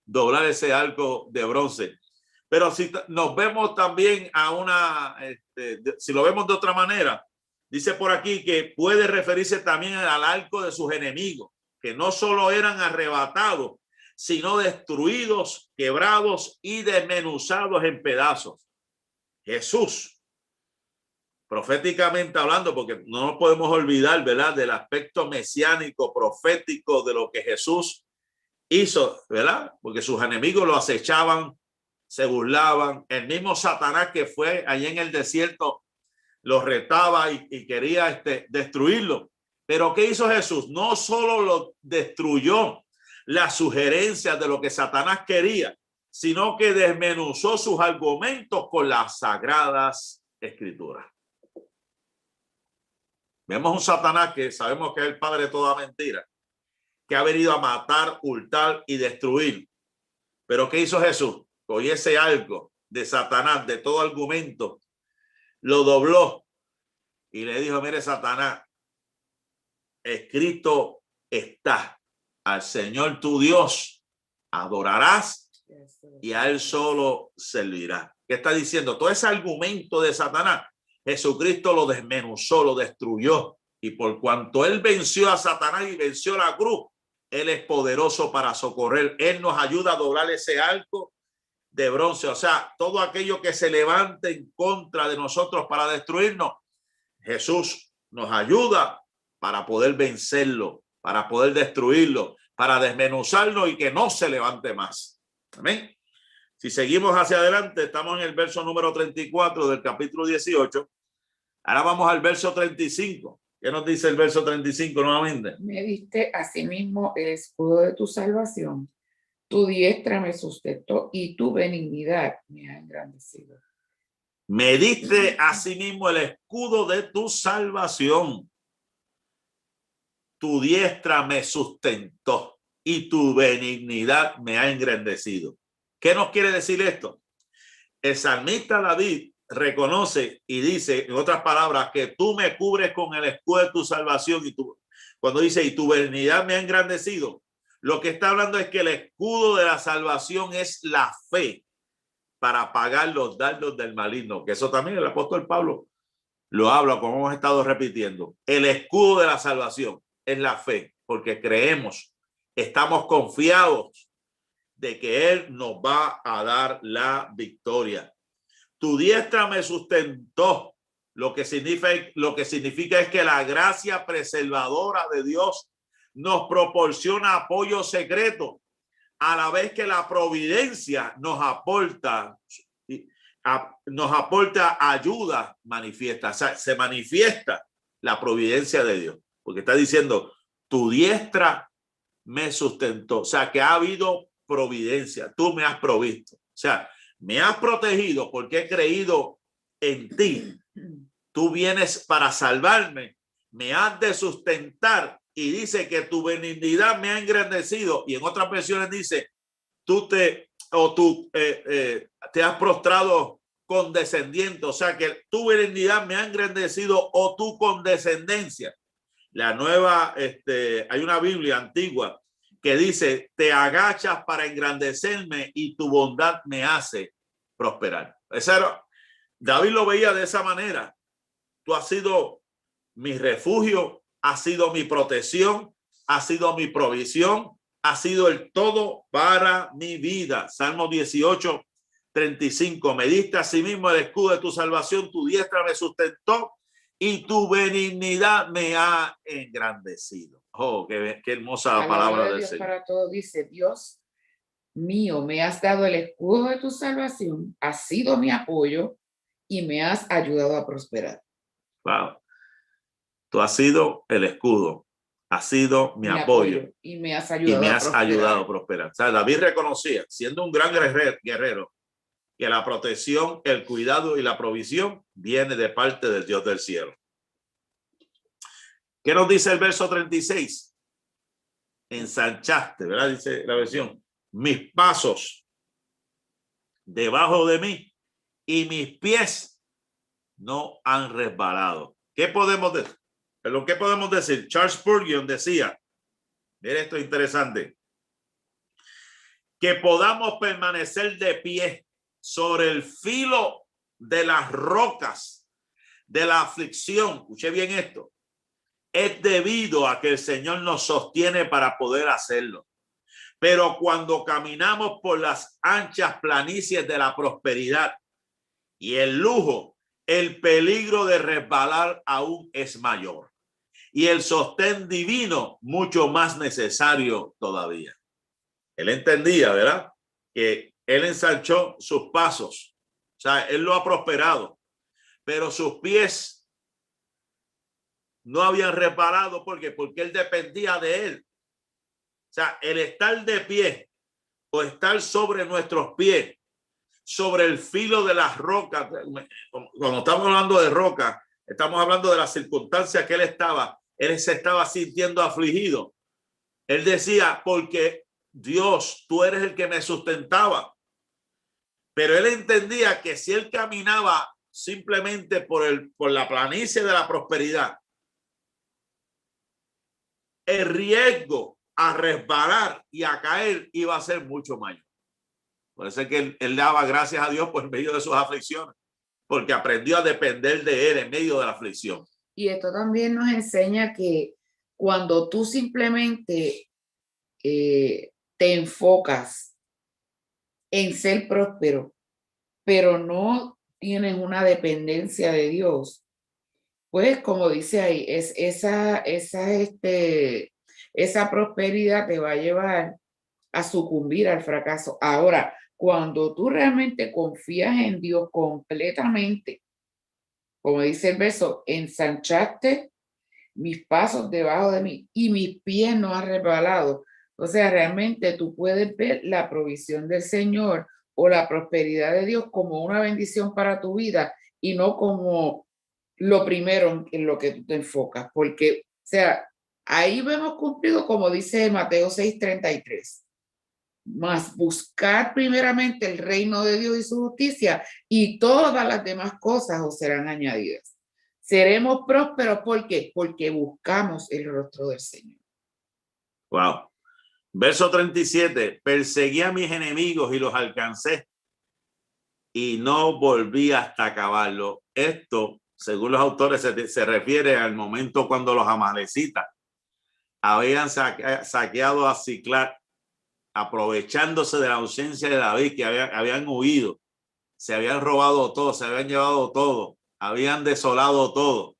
[SPEAKER 1] doblar ese arco de bronce. Pero si nos vemos también si lo vemos de otra manera, dice por aquí que puede referirse también al arco de sus enemigos, que no solo eran arrebatados, sino destruidos, quebrados y desmenuzados en pedazos. Jesús, proféticamente hablando, porque no nos podemos olvidar, ¿verdad?, del aspecto mesiánico, profético de lo que Jesús hizo, ¿verdad? Porque sus enemigos lo acechaban, se burlaban. El mismo Satanás que fue allí en el desierto lo retaba y quería destruirlo. Pero ¿qué hizo Jesús? No solo lo destruyó las sugerencias de lo que Satanás quería, sino que desmenuzó sus argumentos con las sagradas escrituras. Vemos un Satanás que sabemos que es el padre de toda mentira, que ha venido a matar, hurtar y destruir. Pero ¿qué hizo Jesús? Cogió ese arco de Satanás, de todo argumento, lo dobló y le dijo, mire Satanás, escrito está, al Señor tu Dios adorarás y a él solo servirá. ¿Qué está diciendo? Todo ese argumento de Satanás, Jesucristo lo desmenuzó, lo destruyó, y por cuanto él venció a Satanás y venció la cruz, él es poderoso para socorrer. Él nos ayuda a doblar ese arco de bronce. O sea, todo aquello que se levante en contra de nosotros para destruirnos, Jesús nos ayuda para poder vencerlo, para poder destruirlo, para desmenuzarlo y que no se levante más. Amén. Si seguimos hacia adelante, estamos en el verso número 34 del capítulo 18. Ahora vamos al verso 35. ¿Qué nos dice el verso 35 nuevamente?
[SPEAKER 2] Me diste asimismo el escudo de tu salvación. Tu diestra me sustentó y tu benignidad me ha engrandecido.
[SPEAKER 1] Me diste asimismo el escudo de tu salvación. Tu diestra me sustentó y tu benignidad me ha engrandecido. ¿Qué nos quiere decir esto? El salmista David reconoce y dice, en otras palabras, que tú me cubres con el escudo de tu salvación. Cuando dice, y tu benignidad me ha engrandecido, lo que está hablando es que el escudo de la salvación es la fe para apagar los dardos del maligno, que eso también el apóstol Pablo lo hablo como hemos estado repitiendo. El escudo de la salvación es la fe, porque creemos, estamos confiados de que Él nos va a dar la victoria. Tu diestra me sustentó. Lo que significa es que la gracia preservadora de Dios nos proporciona apoyo secreto, a la vez que la providencia nos aporta ayuda manifiesta. O sea, se manifiesta la providencia de Dios, porque está diciendo, tu diestra me sustentó. O sea, que ha habido providencia. Tú me has provisto. O sea, me has protegido porque he creído en ti. Tú vienes para salvarme. Me has de sustentar. Y dice que tu benignidad me ha engrandecido. Y en otras versiones dice, tú te has prostrado condescendiente. O sea, que tu benignidad me ha engrandecido, o tu condescendencia. La nueva, hay una Biblia antigua que dice, te agachas para engrandecerme y tu bondad me hace prosperar. David lo veía de esa manera. Tú has sido mi refugio, has sido mi protección, has sido mi provisión, has sido el todo para mi vida. Salmo 18, 35. Me diste a sí mismo el escudo de tu salvación, tu diestra me sustentó y tu benignidad me ha engrandecido. Oh, qué hermosa palabra del
[SPEAKER 2] Dios
[SPEAKER 1] Señor.
[SPEAKER 2] Para todo dice, Dios mío, me has dado el escudo de tu salvación, has sido mi apoyo y me has ayudado a prosperar.
[SPEAKER 1] Wow. Tú has sido el escudo, has sido mi apoyo
[SPEAKER 2] y me has ayudado
[SPEAKER 1] a prosperar. O sea, David reconocía, siendo un gran guerrero, que la protección, el cuidado y la provisión viene de parte del Dios del cielo. ¿Qué nos dice el verso 36? Ensanchaste, ¿verdad? Dice la versión, mis pasos debajo de mí y mis pies no han resbalado. ¿Qué podemos decir? Pero ¿qué podemos decir? Charles Spurgeon decía, mira esto es interesante, que podamos permanecer de pie sobre el filo de las rocas de la aflicción. Escuche bien esto. Es debido a que el Señor nos sostiene para poder hacerlo. Pero cuando caminamos por las anchas planicies de la prosperidad y el lujo, el peligro de resbalar aún es mayor. Y el sostén divino mucho más necesario todavía. Él entendía, ¿verdad? Que él ensanchó sus pasos. O sea, él lo ha prosperado. Pero sus pies no habían resbalado. ¿Por qué? Porque él dependía de él. O sea, el estar de pie o estar sobre nuestros pies, sobre el filo de las rocas. Cuando estamos hablando de roca, estamos hablando de las circunstancias que él se estaba sintiendo afligido. Él decía, porque Dios, tú eres el que me sustentaba. Pero él entendía que si él caminaba simplemente por la planicie de la prosperidad, el riesgo a resbalar y a caer iba a ser mucho mayor. Por eso es que él daba gracias a Dios por medio de sus aflicciones, porque aprendió a depender de él en medio de la aflicción.
[SPEAKER 2] Y esto también nos enseña que cuando tú simplemente te enfocas en ser próspero, pero no tienes una dependencia de Dios, pues como dice ahí, esa prosperidad te va a llevar a sucumbir al fracaso. Ahora, cuando tú realmente confías en Dios completamente, como dice el verso, ensanchaste mis pasos debajo de mí y mis pies no han resbalado. O sea, realmente tú puedes ver la provisión del Señor o la prosperidad de Dios como una bendición para tu vida y no como lo primero en lo que tú te enfocas. Porque, o sea, ahí vemos cumplido como dice Mateo 6:33. Más buscar primeramente el reino de Dios y su justicia y todas las demás cosas os serán añadidas. Seremos prósperos, ¿por qué? Porque buscamos el rostro del Señor.
[SPEAKER 1] Wow. Verso 37, perseguí a mis enemigos y los alcancé y no volví hasta acabarlo. Esto según los autores, se refiere al momento cuando los amalecitas habían saqueado a Ziklag, aprovechándose de la ausencia de David, que habían huido, se habían robado todo, se habían llevado todo, habían desolado todo.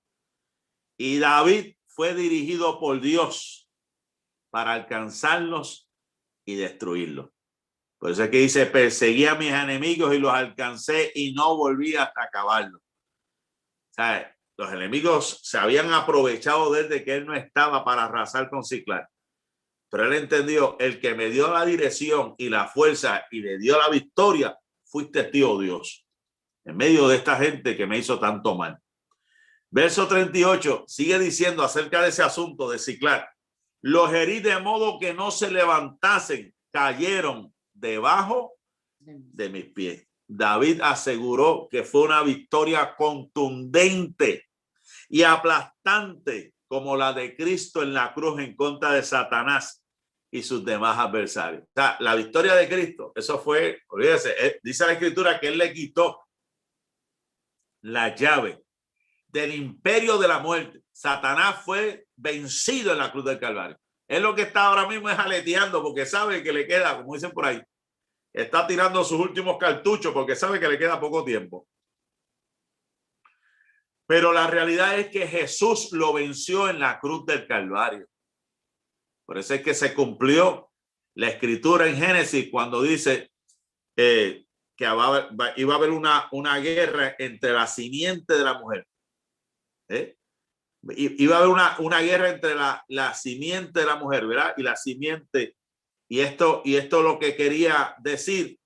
[SPEAKER 1] Y David fue dirigido por Dios para alcanzarlos y destruirlos. Por eso es que dice, perseguí a mis enemigos y los alcancé y no volví hasta acabarlos. O sea, los enemigos se habían aprovechado desde que él no estaba para arrasar con Ziklag. Pero él entendió, el que me dio la dirección y la fuerza y le dio la victoria, fuiste tío Dios, en medio de esta gente que me hizo tanto mal. Verso 38 sigue diciendo acerca de ese asunto de Ziklag. Los herí de modo que no se levantasen, cayeron debajo de mis pies. David aseguró que fue una victoria contundente y aplastante como la de Cristo en la cruz en contra de Satanás y sus demás adversarios. O sea, la victoria de Cristo, eso fue, olvídese, dice la Escritura que él le quitó la llave del imperio de la muerte. Satanás fue vencido en la cruz del Calvario. Él lo que está ahora mismo es aleteando porque sabe que le queda, como dicen por ahí, está tirando sus últimos cartuchos porque sabe que le queda poco tiempo. Pero la realidad es que Jesús lo venció en la cruz del Calvario. Por eso es que se cumplió la escritura en Génesis cuando dice que iba a haber una guerra entre la simiente de la mujer. Iba a haber una guerra entre la simiente de la mujer, ¿verdad? Y la simiente. Y esto lo que quería decir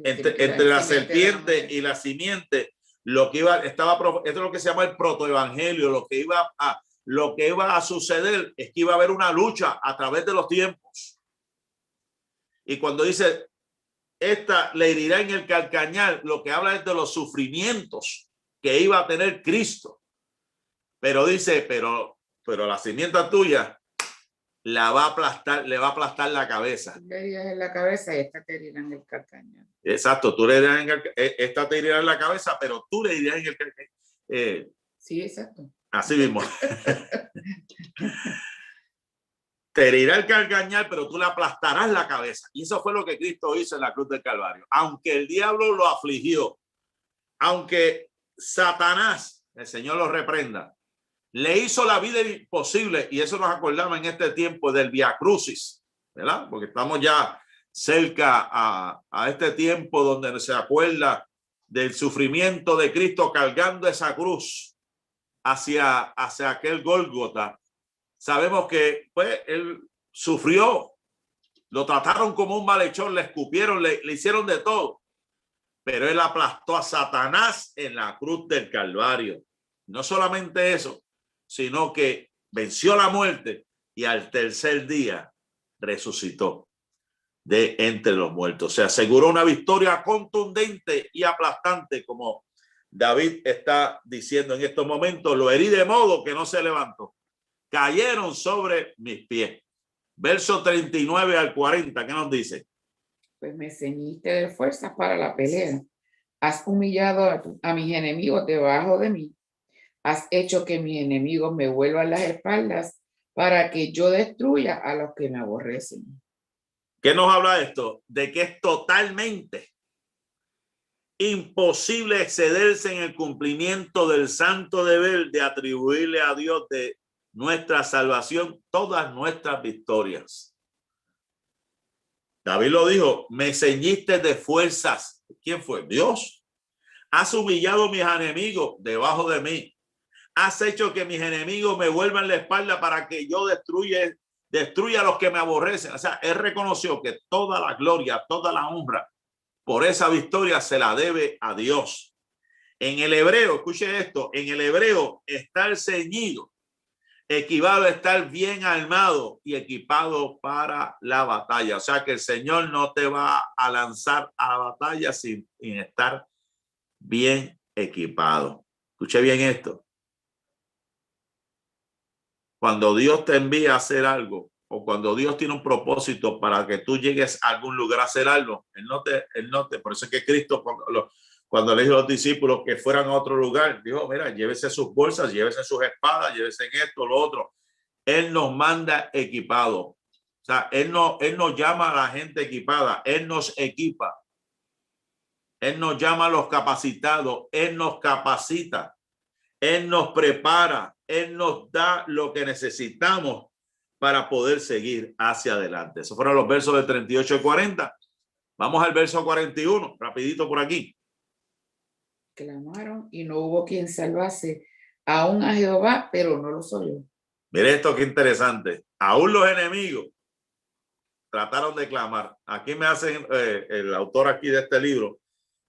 [SPEAKER 1] entre la serpiente y la simiente, lo que esto es lo que se llama el protoevangelio, lo que iba a suceder es que iba a haber una lucha a través de los tiempos. Y cuando dice esta le herirá en el calcañar, lo que habla es de los sufrimientos que iba a tener Cristo. Pero dice, pero la simiente tuya la va a aplastar, le va a aplastar la cabeza.
[SPEAKER 2] Le herirás en la cabeza y esta te herirá en el calcañar.
[SPEAKER 1] Exacto, tú le herirás esta te herirá en la cabeza, pero tú le herirás en el calcañar.
[SPEAKER 2] Sí, exacto.
[SPEAKER 1] Así mismo. Te herirá el calcañar, pero tú le aplastarás la cabeza. Y eso fue lo que Cristo hizo en la cruz del Calvario. Aunque el diablo lo afligió, aunque Satanás, el Señor lo reprenda, le hizo la vida imposible, y eso nos acordamos en este tiempo del Via Crucis, ¿verdad? Porque estamos ya cerca a este tiempo donde se acuerda del sufrimiento de Cristo cargando esa cruz hacia aquel Gólgota. Sabemos que pues él sufrió, lo trataron como un malhechor, le escupieron, le hicieron de todo, pero él aplastó a Satanás en la cruz del Calvario. No solamente eso, sino que venció la muerte y al tercer día resucitó de entre los muertos. Se aseguró una victoria contundente y aplastante, como David está diciendo en estos momentos. Lo herí de modo que no se levantó. Cayeron sobre mis pies. Verso 39 al 40, ¿qué nos dice?
[SPEAKER 2] Pues me ceñiste de fuerzas para la pelea. Has humillado a mis enemigos debajo de mí. Has hecho que mis enemigos me vuelvan las espaldas para que yo destruya a los que me aborrecen.
[SPEAKER 1] ¿Qué nos habla esto? De que es totalmente imposible excederse en el cumplimiento del santo deber de atribuirle a Dios de nuestra salvación todas nuestras victorias. David lo dijo, me ceñiste de fuerzas. ¿Quién fue? Dios. Has humillado a mis enemigos debajo de mí. Has hecho que mis enemigos me vuelvan la espalda para que yo destruya a los que me aborrecen. O sea, él reconoció que toda la gloria, toda la honra por esa victoria se la debe a Dios. En el hebreo, escuche esto, en el hebreo estar ceñido equivale a estar bien armado y equipado para la batalla. O sea que el Señor no te va a lanzar a la batalla sin estar bien equipado. Escuche bien esto. Cuando Dios te envía a hacer algo o cuando Dios tiene un propósito para que tú llegues a algún lugar a hacer algo, Él no te, por eso es que Cristo, cuando le dijo a los discípulos que fueran a otro lugar, dijo, mira, llévese sus bolsas, llévese sus espadas, llévese en esto, lo otro. Él nos manda equipados. O sea, él no llama a la gente equipada, él nos equipa. Él nos llama a los capacitados, él nos capacita, él nos prepara, él nos da lo que necesitamos para poder seguir hacia adelante. Esos fueron los versos de 38 y 40. Vamos al verso 41, rapidito por aquí.
[SPEAKER 2] Clamaron y no hubo quien salvase aún a Jehová, pero no los oyó.
[SPEAKER 1] Mire esto, qué interesante. Aún los enemigos trataron de clamar. Aquí me hacen, el autor aquí de este libro,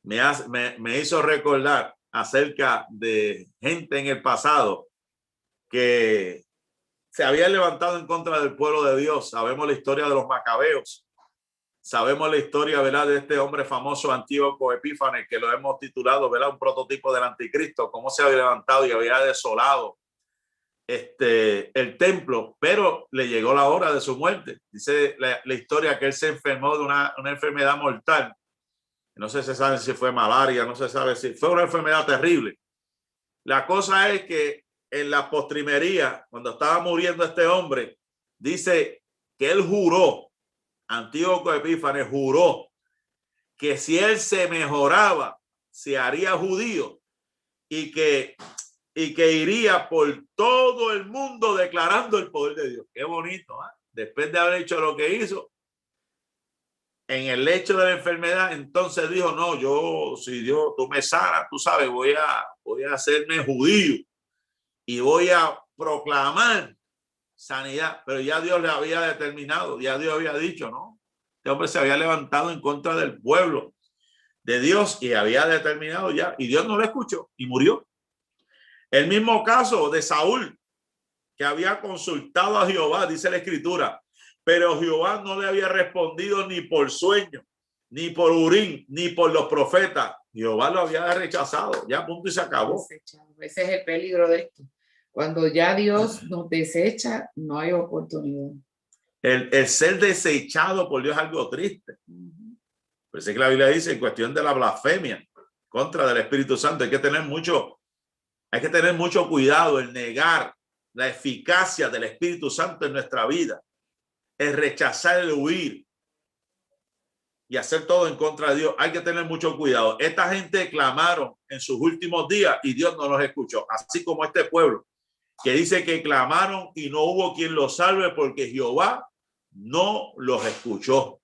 [SPEAKER 1] me hizo recordar acerca de gente en el pasado que se había levantado en contra del pueblo de Dios. Sabemos la historia de los macabeos. Sabemos la historia, ¿verdad?, de este hombre famoso, Antíoco Epífanes, que lo hemos titulado, ¿verdad?, un prototipo del anticristo, cómo se había levantado y había desolado el templo, pero le llegó la hora de su muerte. Dice la historia que él se enfermó de una enfermedad mortal. No sé si se sabe si fue malaria, no se sabe si fue una enfermedad terrible. La cosa es que en la postrimería, cuando estaba muriendo este hombre, dice que él juró, Antíoco Epífanes juró que si él se mejoraba, se haría judío y que iría por todo el mundo declarando el poder de Dios. Qué bonito, ¿eh? Después de haber hecho lo que hizo, en el lecho de la enfermedad, entonces dijo, no, yo, si Dios, tú me sanas, tú sabes, voy a hacerme judío y voy a proclamar sanidad. Pero ya Dios le había determinado, ya Dios había dicho, ¿no? Este hombre se había levantado en contra del pueblo de Dios y había determinado ya, y Dios no lo escuchó y murió. El mismo caso de Saúl, que había consultado a Jehová, dice la escritura, pero Jehová no le había respondido ni por sueño, ni por Urim, ni por los profetas. Jehová lo había rechazado, ya punto y se acabó.
[SPEAKER 2] Ese es el peligro de esto. Cuando ya Dios nos desecha, no hay oportunidad. El
[SPEAKER 1] ser desechado por Dios es algo triste. Por eso es que la Biblia dice en cuestión de la blasfemia contra del Espíritu Santo, hay que tener mucho cuidado en negar la eficacia del Espíritu Santo en nuestra vida, es rechazar, el huir y hacer todo en contra de Dios. Hay que tener mucho cuidado. Esta gente clamaron en sus últimos días y Dios no los escuchó, así como este pueblo que dice que clamaron y no hubo quien los salve porque Jehová no los escuchó.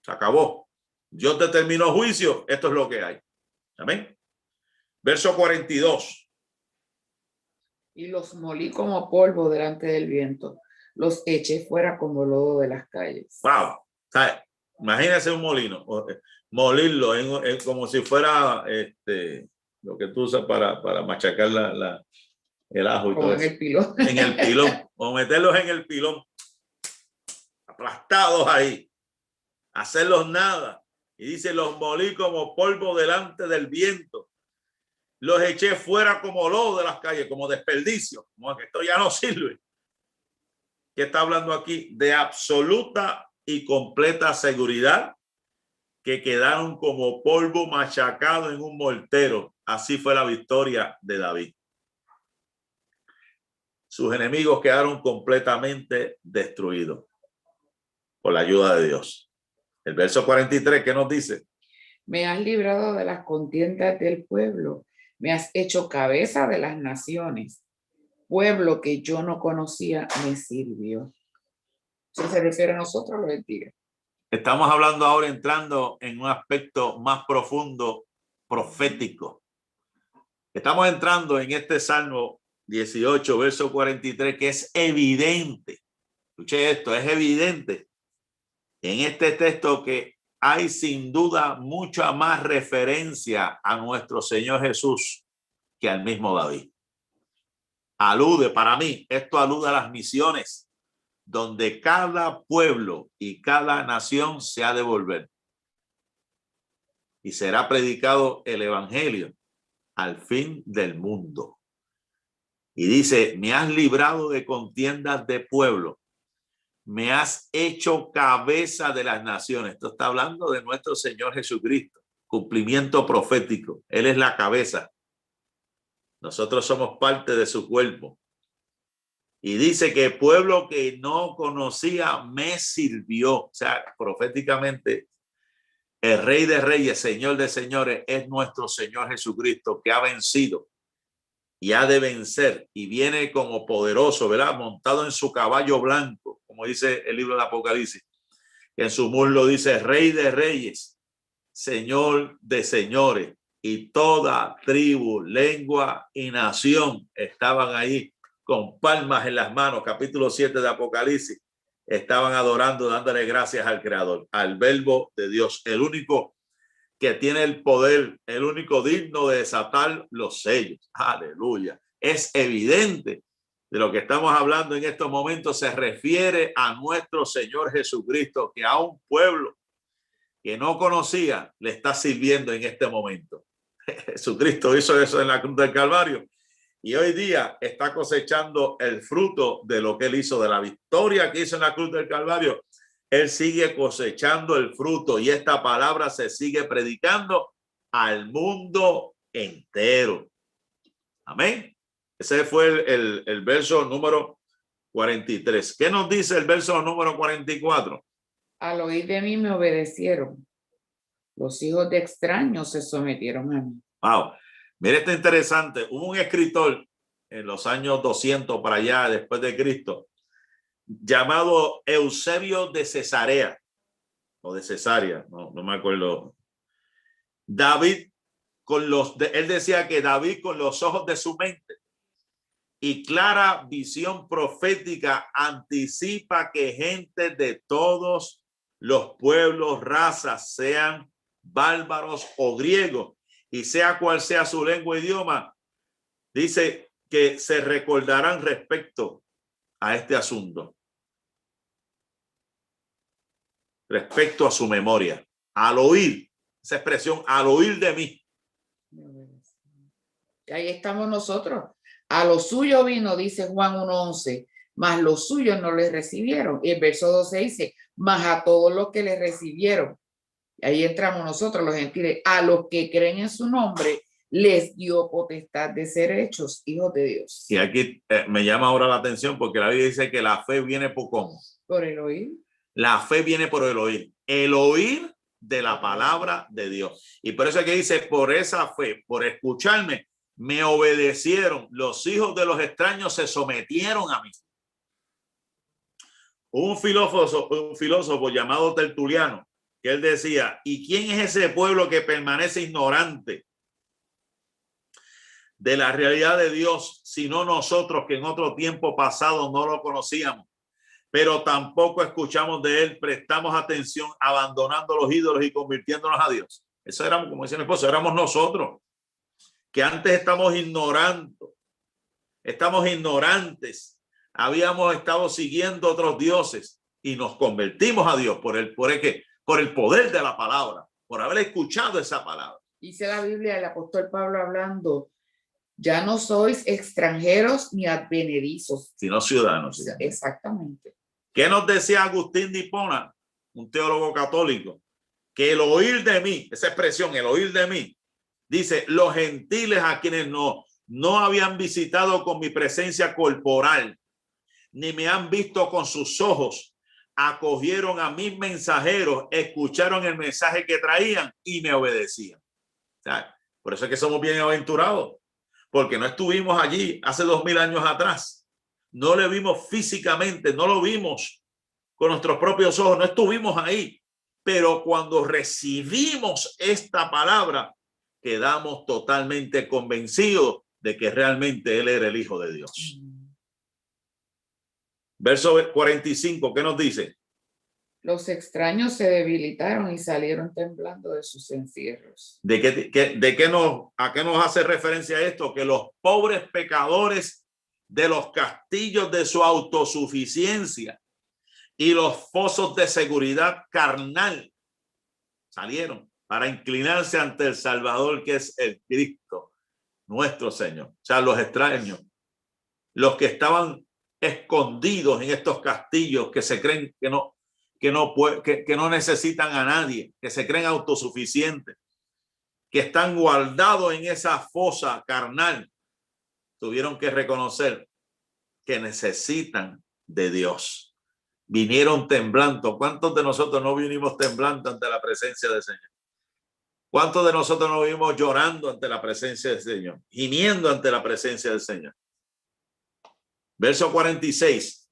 [SPEAKER 1] Se acabó. Dios determinó juicio. Esto es lo que hay. Amén. Verso 42.
[SPEAKER 2] Y los molí como polvo delante del viento. Los eché fuera como lodo de las calles.
[SPEAKER 1] Wow. O sea, imagínese un molino. Molirlo como si fuera lo que tú usas para machacar el ajo y
[SPEAKER 2] como
[SPEAKER 1] todo
[SPEAKER 2] en
[SPEAKER 1] eso.
[SPEAKER 2] El pilón.
[SPEAKER 1] En el pilón. O meterlos en el pilón. Aplastados ahí. Hacerlos nada. Y dice, los molí como polvo delante del viento. Los eché fuera como lodo de las calles, como desperdicio. Como que esto ya no sirve. ¿Qué está hablando aquí? De absoluta y completa seguridad, que quedaron como polvo machacado en un mortero. Así fue la victoria de David. Sus enemigos quedaron completamente destruidos por la ayuda de Dios. El verso 43, ¿qué nos dice?
[SPEAKER 2] Me has librado de las contiendas del pueblo. Me has hecho cabeza de las naciones. Pueblo que yo no conocía me sirvió. Si se refiere a nosotros, lo bendiga.
[SPEAKER 1] Estamos hablando ahora, entrando en un aspecto más profundo, profético. Estamos entrando en este Salmo 18, verso 43, que es evidente. Escuche esto, es evidente en este texto que hay sin duda mucha más referencia a nuestro Señor Jesús que al mismo David. Alude, para mí, esto alude a las misiones, donde cada pueblo y cada nación se ha de volver. Y será predicado el evangelio al fin del mundo. Y dice, me has librado de contiendas de pueblo. Me has hecho cabeza de las naciones. Esto está hablando de nuestro Señor Jesucristo. cumplimiento profético. Él es la cabeza. Nosotros somos parte de su cuerpo. Y dice que el pueblo que no conocía me sirvió. O sea, proféticamente, el Rey de Reyes, Señor de Señores, es nuestro Señor Jesucristo, que ha vencido y ha de vencer y viene como poderoso, ¿verdad? Montado en su caballo blanco, como dice el libro de Apocalipsis. En su muslo dice Rey de Reyes, Señor de Señores, y toda tribu, lengua y nación estaban ahí con palmas en las manos. Capítulo 7 de Apocalipsis. Estaban adorando, dándole gracias al Creador, al Verbo de Dios, el único que tiene el poder, el único digno de desatar los sellos. Aleluya. Es evidente de lo que estamos hablando en estos momentos. Se refiere a nuestro Señor Jesucristo, que a un pueblo que no conocía le está sirviendo en este momento. Jesucristo hizo eso en la cruz del Calvario y hoy día está cosechando el fruto de lo que él hizo, de la victoria que hizo en la cruz del Calvario. Él sigue cosechando el fruto y esta palabra se sigue predicando al mundo entero. Amén. Ese fue el verso número 43. ¿Qué nos dice el verso número 44?
[SPEAKER 2] Al oír de mí me obedecieron. Los hijos de extraños se sometieron a mí.
[SPEAKER 1] Wow. Mire, esto es interesante. Hubo un escritor en los años 200 para allá, después de Cristo, llamado Eusebio de Cesarea o de Cesarea, no me acuerdo. David él decía que David, con los ojos de su mente y clara visión profética, anticipa que gente de todos los pueblos, razas, sean bárbaros o griegos, y sea cual sea su lengua e idioma, dice que se recordarán respecto a este asunto, respecto a su memoria, al oír, esa expresión, al oír de mí.
[SPEAKER 2] Y ahí estamos nosotros. A lo suyo vino, dice Juan 1:11, mas los suyos no les recibieron. Y el verso 12 dice, mas a todos los que les recibieron. Y ahí entramos nosotros, los gentiles, a los que creen en su nombre, les dio potestad de ser hechos hijos de Dios.
[SPEAKER 1] Y aquí me llama ahora la atención porque la Biblia dice que la fe viene por ¿cómo?
[SPEAKER 2] Por el oír.
[SPEAKER 1] La fe viene por el oír de la palabra de Dios. Y por eso es que dice, por esa fe, por escucharme, me obedecieron. Los hijos de los extraños se sometieron a mí. Un filósofo llamado Tertuliano, que él decía, ¿y quién es ese pueblo que permanece ignorante de la realidad de Dios, sino nosotros que en otro tiempo pasado no lo conocíamos, pero tampoco escuchamos de él, prestamos atención, abandonando los ídolos y convirtiéndonos a Dios? Eso éramos, como decía mi esposo, éramos nosotros, que antes estamos ignorantes, habíamos estado siguiendo otros dioses y nos convertimos a Dios por el poder de la palabra, por haber escuchado esa palabra.
[SPEAKER 2] Dice la Biblia, el apóstol Pablo hablando, ya no sois extranjeros ni advenedizos,
[SPEAKER 1] sino ciudadanos.
[SPEAKER 2] Exactamente.
[SPEAKER 1] ¿Qué nos decía Agustín de Hipona, un teólogo católico? Que el oír de mí, esa expresión, el oír de mí, dice, los gentiles a quienes no habían visitado con mi presencia corporal, ni me han visto con sus ojos, acogieron a mis mensajeros, escucharon el mensaje que traían y me obedecían. O sea, por eso es que somos bienaventurados, porque no estuvimos allí hace 2000 años atrás. No le vimos físicamente, no lo vimos con nuestros propios ojos, no estuvimos ahí. Pero cuando recibimos esta palabra, quedamos totalmente convencidos de que realmente él era el Hijo de Dios. Verso 45, ¿qué nos dice?
[SPEAKER 2] Los extraños se debilitaron y salieron temblando de sus encierros.
[SPEAKER 1] ¿A qué nos hace referencia esto? Que los pobres pecadores de los castillos de su autosuficiencia y los fosos de seguridad carnal salieron para inclinarse ante el Salvador, que es el Cristo, nuestro Señor. O sea, los extraños, los que estaban escondidos en estos castillos, que se creen que no necesitan a nadie, que se creen autosuficientes, que están guardados en esa fosa carnal, tuvieron que reconocer que necesitan de Dios. Vinieron temblando. ¿Cuántos de nosotros no vinimos temblando ante la presencia del Señor? ¿Cuántos de nosotros no vivimos llorando ante la presencia del Señor? Gimiendo ante la presencia del Señor. Verso 46.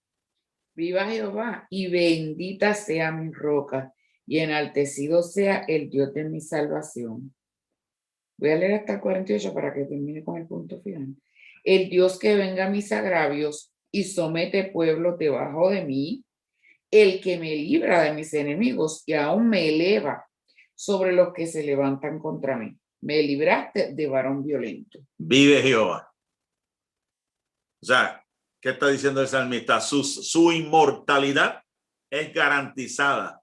[SPEAKER 2] Viva Jehová y bendita sea mi roca y enaltecido sea el Dios de mi salvación. Voy a leer hasta el 48 para que termine con el punto final. El Dios que venga a mis agravios y somete pueblos debajo de mí, el que me libra de mis enemigos y aún me eleva sobre los que se levantan contra mí. Me libraste de varón violento.
[SPEAKER 1] Vive Jehová. O sea, ¿qué está diciendo el salmista? Su inmortalidad es garantizada.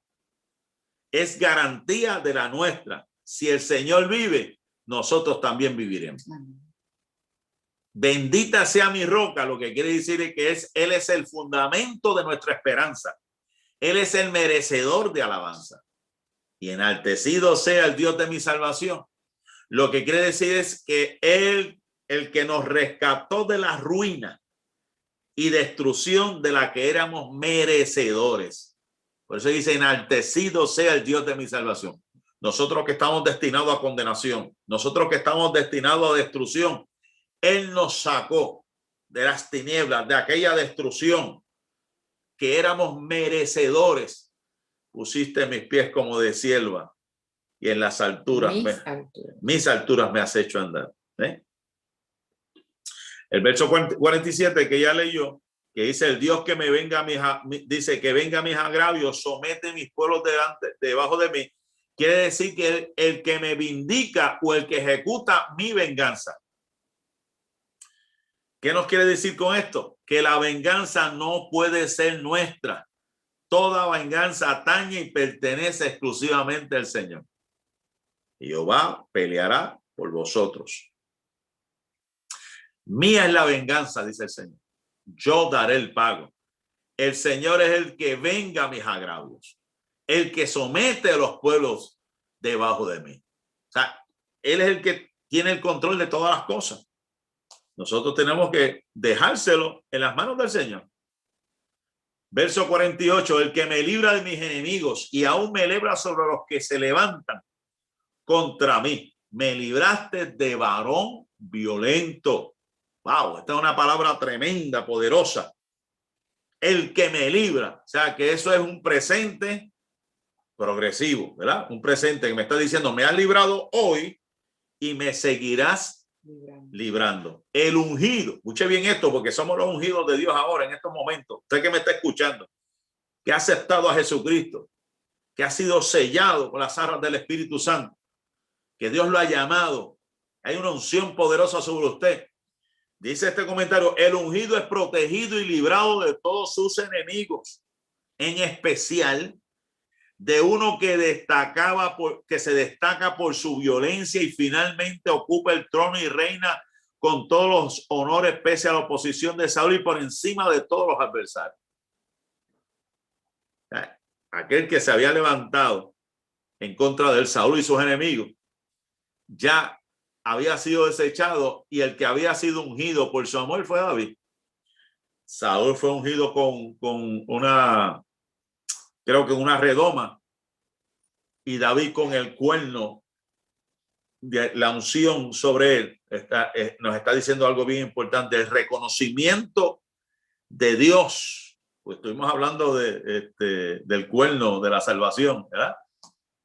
[SPEAKER 1] Es garantía de la nuestra. Si el Señor vive, nosotros también viviremos. Amén. Bendita sea mi roca, lo que quiere decir es que Él es el fundamento de nuestra esperanza. Él es el merecedor de alabanza. Y enaltecido sea el Dios de mi salvación. Lo que quiere decir es que Él, el que nos rescató de la ruina y destrucción de la que éramos merecedores. Por eso dice, enaltecido sea el Dios de mi salvación. Nosotros que estamos destinados a condenación, nosotros que estamos destinados a destrucción, Él nos sacó de las tinieblas, de aquella destrucción que éramos merecedores. Pusiste mis pies como de sierva y en las alturas, mis alturas me has hecho andar. El verso 47 que ya leyó, que dice el Dios que me venga dice que venga mis agravios, somete mis pueblos debajo de mí. Quiere decir que el que me vindica o el que ejecuta mi venganza. ¿Qué nos quiere decir con esto? Que la venganza no puede ser nuestra. Toda venganza atañe y pertenece exclusivamente al Señor. Jehová peleará por vosotros. Mía es la venganza, dice el Señor. Yo daré el pago. El Señor es el que venga a mis agravios, el que somete a los pueblos debajo de mí. O sea, Él es el que tiene el control de todas las cosas. Nosotros tenemos que dejárselo en las manos del Señor. Verso 48, el que me libra de mis enemigos y aún me libra sobre los que se levantan contra mí. Me libraste de varón violento. Wow, esta es una palabra tremenda, poderosa. El que me libra. O sea, que eso es un presente progresivo, ¿verdad? Un presente que me está diciendo, me has librado hoy y me seguirás librando. El ungido. Escuche bien esto, porque somos los ungidos de Dios ahora, en estos momentos. Usted que me está escuchando, que ha aceptado a Jesucristo, que ha sido sellado con las arras del Espíritu Santo, que Dios lo ha llamado. Hay una unción poderosa sobre usted. Dice este comentario, el ungido es protegido y librado de todos sus enemigos, en especial de uno que se destaca por su violencia y finalmente ocupa el trono y reina con todos los honores pese a la oposición de Saúl y por encima de todos los adversarios. Aquel que se había levantado en contra de él, Saúl y sus enemigos, ya había sido desechado y el que había sido ungido por su amor fue David. Saúl fue ungido con una, creo que una redoma, y David con el cuerno de la unción sobre él. Nos está diciendo algo bien importante, el reconocimiento de Dios. Pues estuvimos hablando del cuerno de la salvación, ¿verdad?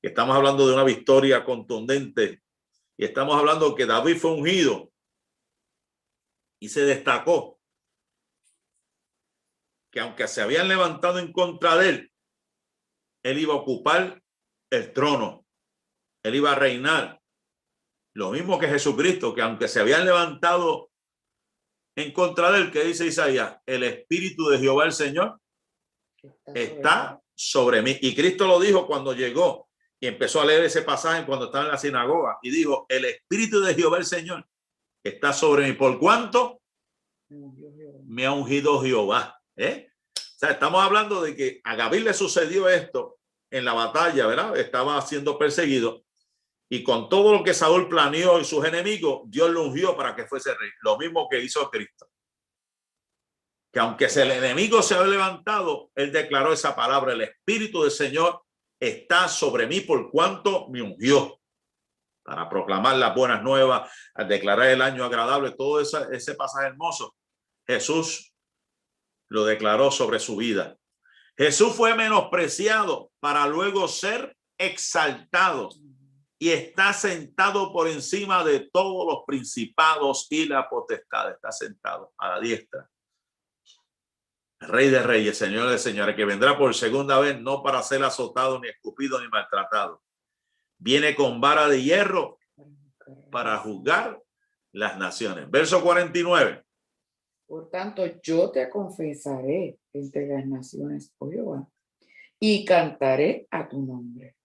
[SPEAKER 1] Estamos hablando de una victoria contundente y estamos hablando que David fue ungido y se destacó, que aunque se habían levantado en contra de él, él iba a ocupar el trono, él iba a reinar. Lo mismo que Jesucristo, que aunque se habían levantado en contra de él, que dice Isaías, el Espíritu de Jehová el Señor está sobre mí. Y Cristo lo dijo cuando llegó y empezó a leer ese pasaje cuando estaba en la sinagoga y dijo, el Espíritu de Jehová el Señor está sobre mí. ¿Por cuánto? Me ha ungido Jehová. O sea, estamos hablando de que a David le sucedió esto en la batalla, ¿verdad? Estaba siendo perseguido Y con todo lo que Saúl planeó y sus enemigos, Dios lo ungió para que fuese rey. Lo mismo que hizo Cristo. Que aunque el enemigo se había levantado, él declaró esa palabra: el Espíritu del Señor está sobre mí por cuanto me ungió para proclamar las buenas nuevas, al declarar el año agradable. Todo ese pasaje hermoso, Jesús lo declaró sobre su vida. Jesús fue menospreciado para luego ser exaltado y está sentado por encima de todos los principados y la potestad. Está sentado a la diestra. El Rey de Reyes, Señor de Señores, que vendrá por segunda vez, no para ser azotado, ni escupido, ni maltratado. Viene con vara de hierro para juzgar las naciones. Verso 49.
[SPEAKER 2] Por tanto, yo te confesaré entre las naciones, oh Jehová, y cantaré a tu nombre.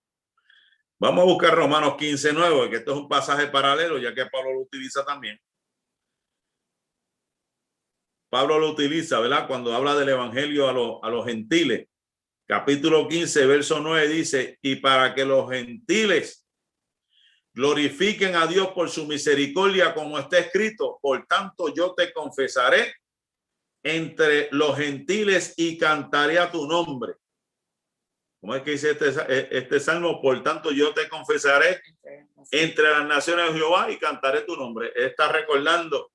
[SPEAKER 1] Vamos a buscar Romanos 15:9, que esto es un pasaje paralelo, ya que Pablo lo utiliza también. Pablo lo utiliza, ¿verdad? Cuando habla del evangelio a los gentiles. Capítulo 15, verso 9 dice: y para que los gentiles glorifiquen a Dios por su misericordia, como está escrito, por tanto yo te confesaré entre los gentiles y cantaré a tu nombre. ¿Cómo es que dice este salmo? Por tanto yo te confesaré entre las naciones de Jehová y cantaré tu nombre. Está recordando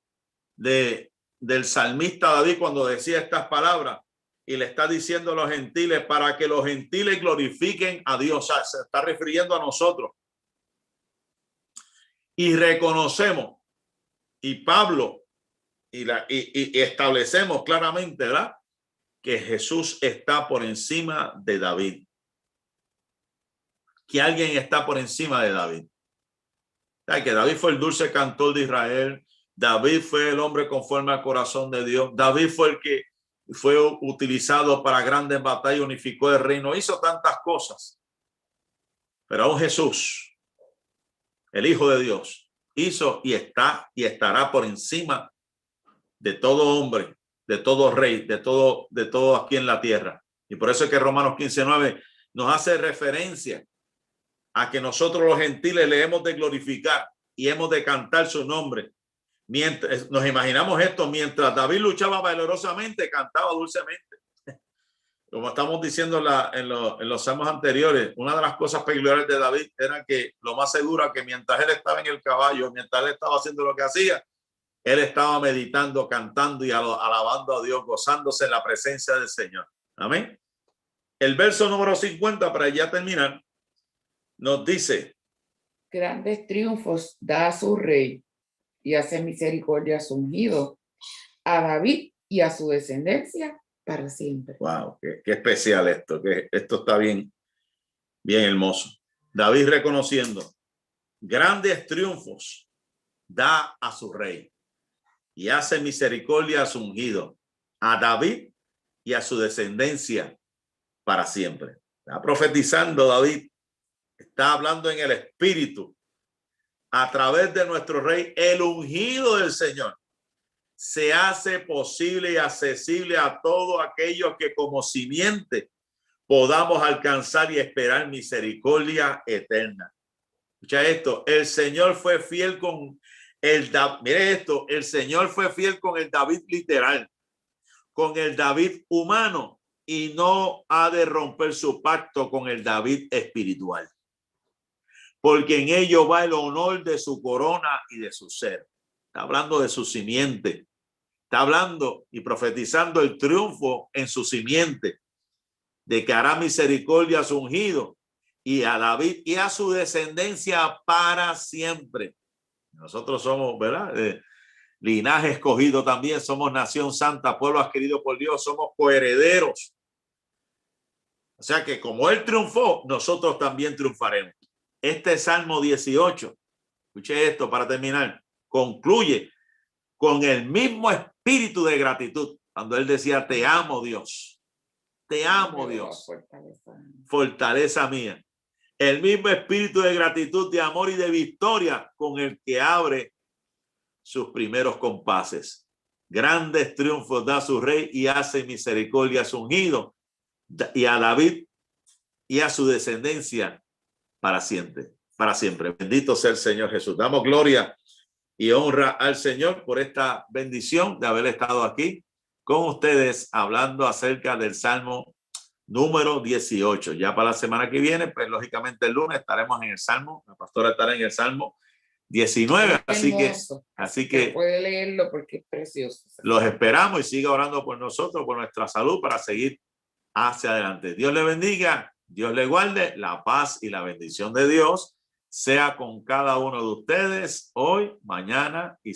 [SPEAKER 1] del salmista David cuando decía estas palabras y le está diciendo a los gentiles para que los gentiles glorifiquen a Dios. O sea, se está refiriendo a nosotros. Y reconocemos, y Pablo, y establecemos claramente, ¿verdad?, que Jesús está por encima de David. Que alguien está por encima de David. O sea, que David fue el dulce cantor de Israel. David fue el hombre conforme al corazón de Dios. David fue el que fue utilizado para grandes batallas, unificó el reino, hizo tantas cosas. Pero aún Jesús, el Hijo de Dios, hizo y está y estará por encima de todo hombre, de todo rey, de todo aquí en la tierra. Y por eso es que Romanos 15:9 nos hace referencia a que nosotros los gentiles le hemos de glorificar y hemos de cantar su nombre. Mientras nos imaginamos esto, mientras David luchaba valerosamente, cantaba dulcemente. Como estamos diciendo en los salmos anteriores, una de las cosas peculiares de David era que lo más seguro es que mientras él estaba en el caballo, mientras él estaba haciendo lo que hacía, él estaba meditando, cantando y alabando a Dios, gozándose en la presencia del Señor. Amén. El verso número 50, para ya terminar, nos dice:
[SPEAKER 2] grandes triunfos da a su rey y hace misericordia a su ungido, a David y a su descendencia para siempre.
[SPEAKER 1] Wow, qué especial esto, que esto está bien hermoso. David reconociendo grandes triunfos da a su rey y hace misericordia a su ungido, a David y a su descendencia para siempre. Está profetizando David, está hablando en el espíritu a través de nuestro rey, el ungido del Señor. Se hace posible y accesible a todos aquellos que como simiente podamos alcanzar y esperar misericordia eterna. Escucha esto: el Señor fue fiel con mire esto, el Señor fue fiel con el David literal, con el David humano, y no ha de romper su pacto con el David espiritual, porque en ello va el honor de su corona y de su ser. Está hablando de su simiente. Está hablando y profetizando el triunfo en su simiente, de que hará misericordia a su ungido y a David y a su descendencia para siempre. Nosotros somos, ¿verdad?, linaje escogido también, somos nación santa, pueblo adquirido por Dios, somos coherederos. O sea que como él triunfó, nosotros también triunfaremos. Este Salmo 18, escuche esto para terminar, concluye con el mismo espíritu de gratitud, cuando él decía: te amo, Dios, te amo, Dios, fortaleza mía. El mismo espíritu de gratitud, de amor y de victoria con el que abre sus primeros compases. Grandes triunfos da su rey y hace misericordia a su ungido, y a David y a su descendencia para siempre. para siempre. Bendito sea el Señor Jesús. Damos gloria y honra al Señor por esta bendición de haber estado aquí con ustedes hablando acerca del Salmo número 18. Ya para la semana que viene, pues lógicamente el lunes estaremos en el Salmo, la pastora estará en el Salmo 19, así que
[SPEAKER 2] puede leerlo porque es precioso.
[SPEAKER 1] Los esperamos y siga orando por nosotros, por nuestra salud, para seguir hacia adelante. Dios le bendiga, Dios le guarde, la paz y la bendición de Dios sea con cada uno de ustedes hoy, mañana y